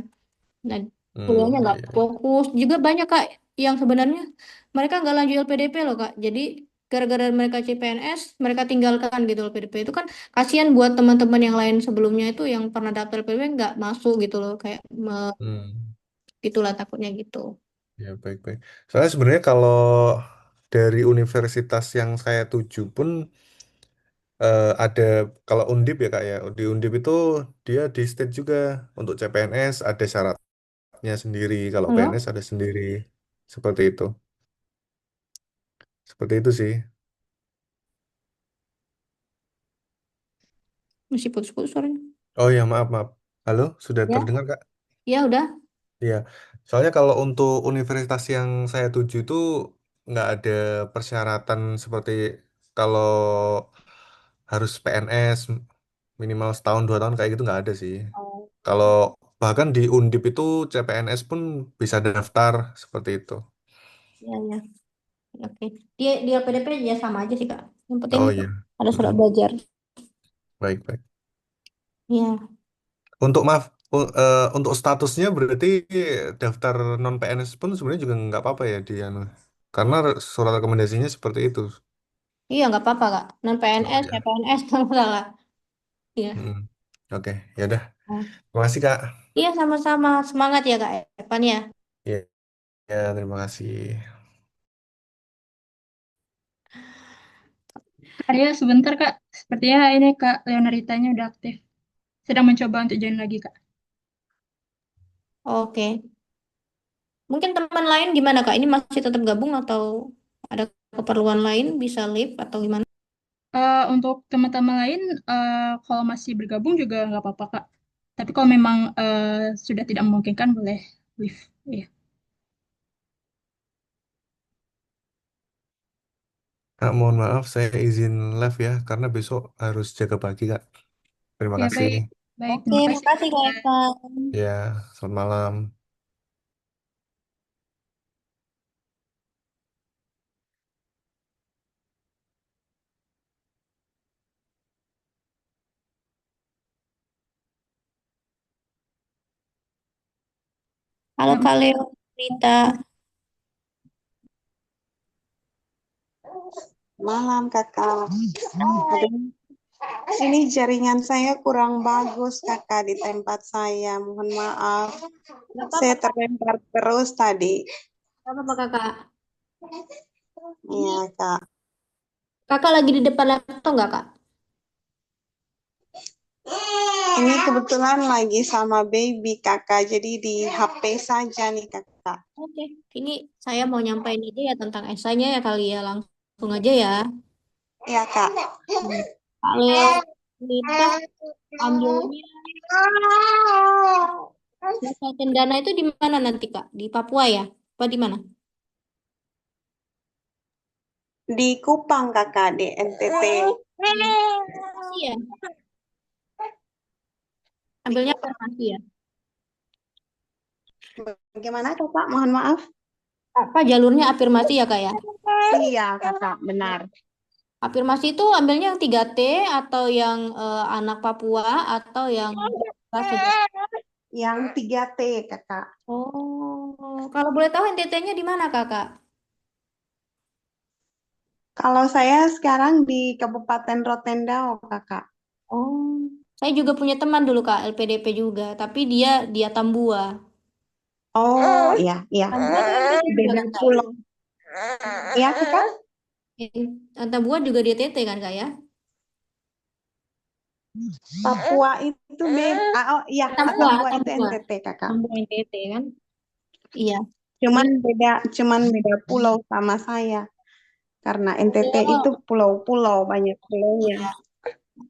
Nah, kuliahnya Hmm, nggak iya, iya. fokus. Juga banyak Kak yang sebenarnya mereka nggak lanjut LPDP loh Kak. Jadi gara-gara mereka CPNS, mereka tinggalkan gitu LPDP. Itu kan kasihan buat teman-teman yang lain sebelumnya itu yang pernah daftar LPDP nggak masuk gitu loh. Kayak Hmm, gitulah takutnya gitu. ya baik-baik. Soalnya sebenarnya kalau dari universitas yang saya tuju pun ada kalau Undip ya Kak ya. Di Undip itu dia di state juga untuk CPNS ada syaratnya sendiri, kalau Halo? PNS ada sendiri. Seperti itu. Seperti itu sih. Masih putus-putus suaranya. Oh ya, maaf, maaf. Halo, sudah Ya, terdengar Kak? ya udah. Iya, soalnya kalau untuk universitas yang saya tuju itu nggak ada persyaratan seperti kalau harus PNS minimal setahun 2 tahun kayak gitu nggak ada sih. Oh, Kalau bahkan di Undip itu CPNS pun bisa daftar seperti itu. ya, ya. Oke. Di LPDP ya sama aja sih Kak. Yang penting Oh iya. ada surat Mm-mm. belajar. Baik, baik. Ya. Untuk maaf, untuk statusnya berarti daftar non PNS pun sebenarnya juga nggak apa-apa ya di anu. Karena surat rekomendasinya seperti itu. Iya nggak apa-apa Kak. Non Oh PNS, ya ya. PNS nggak masalah. Iya. Mm. Oke, ya udah. Nah, Terima kasih Kak. iya sama-sama. Semangat ya Kak Evan ya. Ya, ya, terima kasih. Arya, sebentar Kak. Sepertinya ini Kak Leonaritanya udah aktif. Sedang mencoba untuk join lagi Kak. Oke. Mungkin teman lain gimana Kak? Ini masih tetap gabung atau ada keperluan lain bisa leave atau gimana? Untuk teman-teman lain, kalau masih bergabung juga nggak apa-apa Kak. Tapi kalau memang sudah tidak memungkinkan boleh leave. Iya. Kak, mohon maaf saya izin live ya karena besok harus jaga pagi Kak. Terima Ya kasih. baik, baik. Oke, Terima kasih makasih Kak Kak Arya. Evan. Ya, selamat malam. Halo Kak Leo, Rita. Malam kakak. Aduh, ini jaringan saya kurang bagus kakak di tempat saya. Mohon maaf. Gak Saya apa-apa, terlempar terus tadi. gak apa-apa Kakak. Ini Iya kak. Kakak lagi di depan laptop nggak Kak? Ini kebetulan lagi sama baby kakak. Jadi di HP saja nih kakak. Oke, ini saya mau nyampain aja ya tentang esainya ya kali ya, langsung aja ya. Iya kak. Hmm. Kak Leo, Rita ambilnya Nusa Cendana itu di mana nanti Kak? Di Papua ya? Apa di mana? Di Kupang kakak di NTT. Di Farmasi ya? Ambilnya farmasi ya? Bagaimana kakak? Mohon maaf. Apa jalurnya afirmasi ya Kak ya? Iya kakak, benar. Afirmasi itu ambilnya yang 3T atau yang anak Papua atau yang sudah. Yang 3T kakak. Oh, kalau boleh tahu NTT-nya di mana Kakak? Kalau saya sekarang di Kabupaten Rotendao kakak. Oh, saya juga punya teman dulu Kak, LPDP juga, tapi dia dia Tambua. Oh iya, iya. Tambua itu NTT juga Beda kan Kak? pulau. Iya kakak? Tambua juga di NTT kan Kak ya? Papua itu beda. Oh iya, Tambua, Tambua itu Tambua. NTT kakak. Tambua NTT kan? Iya. Cuman beda pulau sama saya. Karena NTT itu Leo, pulau-pulau, banyak pulaunya.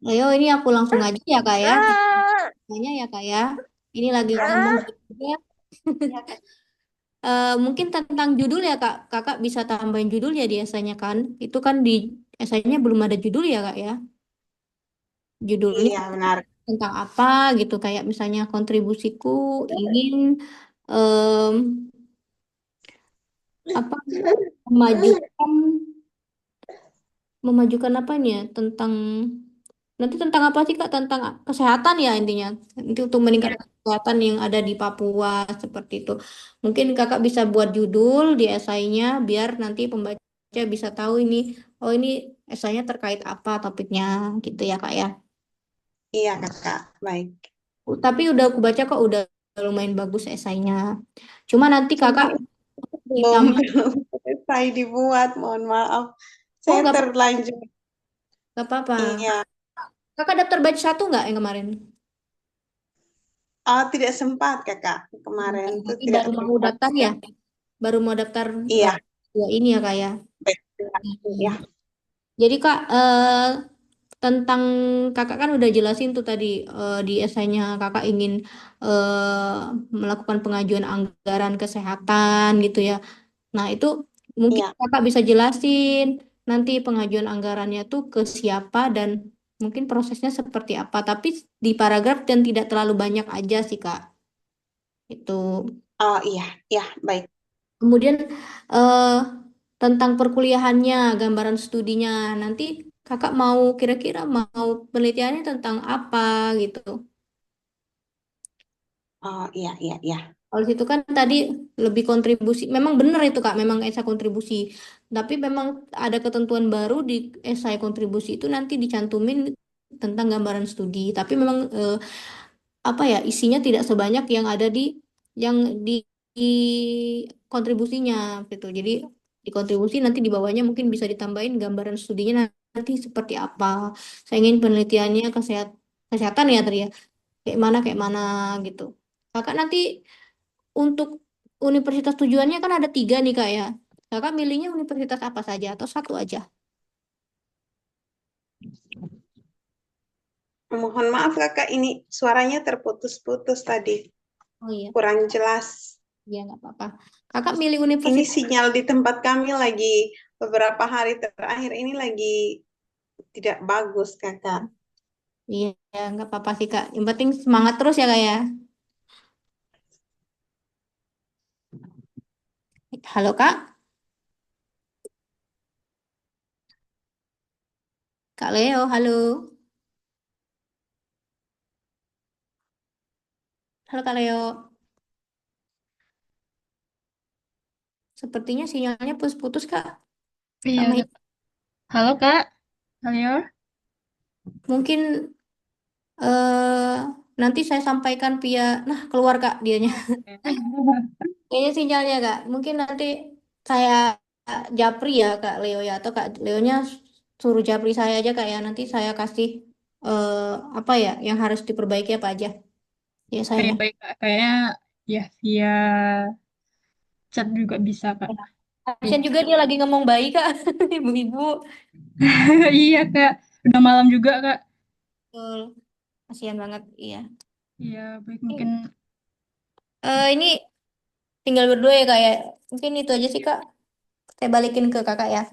Leo ini aku langsung aja ya Kak ya. Tanya ya Kak ya. Ini lagi ngomong juga. Iya, Kak. Mungkin tentang judul ya Kak. Kakak bisa tambahin judul ya di esainya kan. Itu kan di esainya belum ada judul ya Kak ya. Judulnya Iya, benar. tentang apa gitu. Kayak misalnya kontribusiku ingin em, apa memajukan memajukan apanya tentang nanti tentang apa sih Kak? Tentang kesehatan ya intinya. Nanti untuk Iya, meningkatkan kesehatan yang ada di Papua seperti itu. Mungkin Kakak bisa buat judul di esainya biar nanti pembaca bisa tahu ini, oh ini esainya terkait apa topiknya gitu ya Kak ya. iya kakak. Baik. Tapi udah aku baca kok udah lumayan bagus esainya. Cuma nanti Cuma Kakak belum ditambah, belum selesai dibuat. Mohon maaf. oh Saya nggak apa-apa, terlanjur. nggak apa-apa. Iya. Kakak daftar batch satu nggak yang kemarin? Oh, tidak sempat kakak. Kemarin tuh Tapi tidak baru mau sempat. daftar ya? Baru mau daftar Iya, ya ini ya Kak ya. betul. Ya. Jadi Kak, tentang Kakak kan udah jelasin tuh tadi di esainya Kakak ingin melakukan pengajuan anggaran kesehatan gitu ya. Nah itu mungkin Iya. Kakak bisa jelasin nanti pengajuan anggarannya tuh ke siapa dan mungkin prosesnya seperti apa. Tapi di paragraf dan tidak terlalu banyak aja sih Kak. Itu. Oh iya, iya, baik. Kemudian eh, tentang perkuliahannya, gambaran studinya, nanti kakak mau kira-kira mau penelitiannya tentang apa gitu. Oh iya, iya, iya. Kalau situ kan tadi lebih kontribusi, memang benar itu kak, memang esai kontribusi. Tapi memang ada ketentuan baru di esai kontribusi itu nanti dicantumin tentang gambaran studi. Tapi memang apa ya isinya tidak sebanyak yang ada yang di kontribusinya gitu. Jadi di kontribusi nanti di bawahnya mungkin bisa ditambahin gambaran studinya nanti seperti apa. Saya ingin penelitiannya kesehatan ya tadi ya. Kayak mana gitu. Kakak nanti untuk universitas tujuannya kan ada 3 nih kak ya. Kakak milihnya universitas apa saja atau satu aja? Mohon maaf kakak, ini suaranya terputus-putus tadi. Oh iya, Kurang jelas. ya nggak apa-apa. Kakak milih Ini universitas. sinyal di tempat kami lagi beberapa hari terakhir ini lagi tidak bagus kakak. Iya, nggak apa-apa sih kak. Yang penting semangat terus ya kak ya. Halo kak. Kak Leo, halo. Halo Kak Leo. Sepertinya sinyalnya putus-putus, Kak. Iya, Sama Kak. Halo, Kak. Halo. mungkin eh nanti saya sampaikan via, nah keluar Kak dianya. Kayaknya sinyalnya Kak. Mungkin nanti saya japri ya Kak Leo ya, atau Kak Leonya suruh japri saya aja Kak ya. Nanti saya kasih eh apa ya yang harus diperbaiki apa aja ya Kayak sayanya. baik, Kak. Kayaknya ya via chat juga bisa, Kak. Iya. Kasian juga dia lagi ngomong bayi Kak, ibu-ibu. Iya, Kak. Udah malam juga, Kak. Betul. Kasihan banget, iya. Iya, baik. Mungkin Ini tinggal berdua ya Kak ya. Mungkin itu aja sih Kak. Saya balikin ke Kakak ya.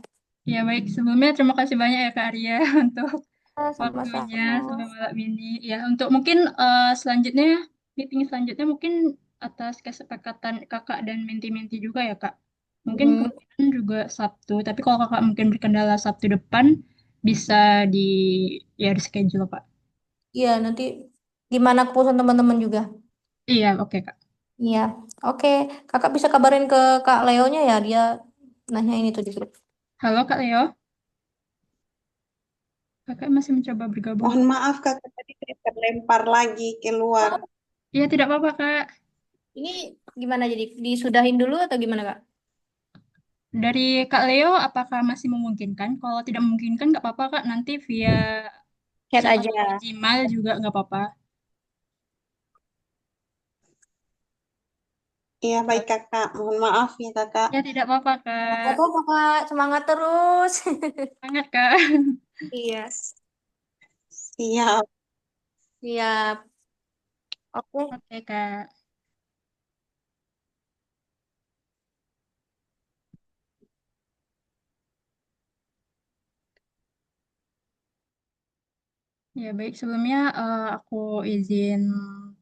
ya baik. Sebelumnya terima kasih banyak ya, Kak Arya, untuk waktunya Sama-sama. sampai malam ini. Ya, untuk mungkin selanjutnya, meeting selanjutnya mungkin atas kesepakatan kakak dan menti-menti juga ya, Kak. Mungkin Hmm. kemungkinan juga Sabtu, tapi kalau kakak mungkin berkendala Sabtu depan, bisa di, ya di schedule, Pak. Iya, nanti gimana keputusan teman-teman juga. Iya, oke, Kak. Iya, oke. Kakak bisa kabarin ke Kak Leonya ya, dia nanya ini tuh di grup. Halo, Kak Leo. Kakak masih mencoba bergabung. Mohon maaf kakak tadi saya terlempar lagi keluar. Oh, Iya, tidak apa-apa, Kak. ini gimana jadi? Disudahin dulu atau gimana Kak? Dari Kak Leo, apakah masih memungkinkan? Kalau tidak memungkinkan, nggak apa-apa, Kak. Nanti via Chat chat atau aja. Gmail juga nggak apa-apa. Iya baik kakak, mohon maaf ya kakak. Ya, tidak apa-apa, Gak Kak. apa-apa Kak, semangat terus. Semangat, Kak. Iya, Siap. siap. Oke. Oke, Kak. Ya, baik. Sebelumnya aku izin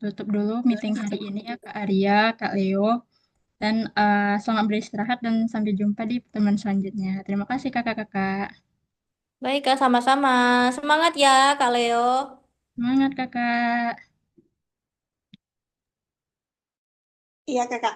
tutup dulu meeting hari ini ya, Kak Arya, Kak Leo. Dan selamat beristirahat dan sampai jumpa di pertemuan selanjutnya. Terima kasih, kakak-kakak. Baik Kak, sama-sama. Semangat ya Kak Leo. Semangat, kakak. Iya kakak.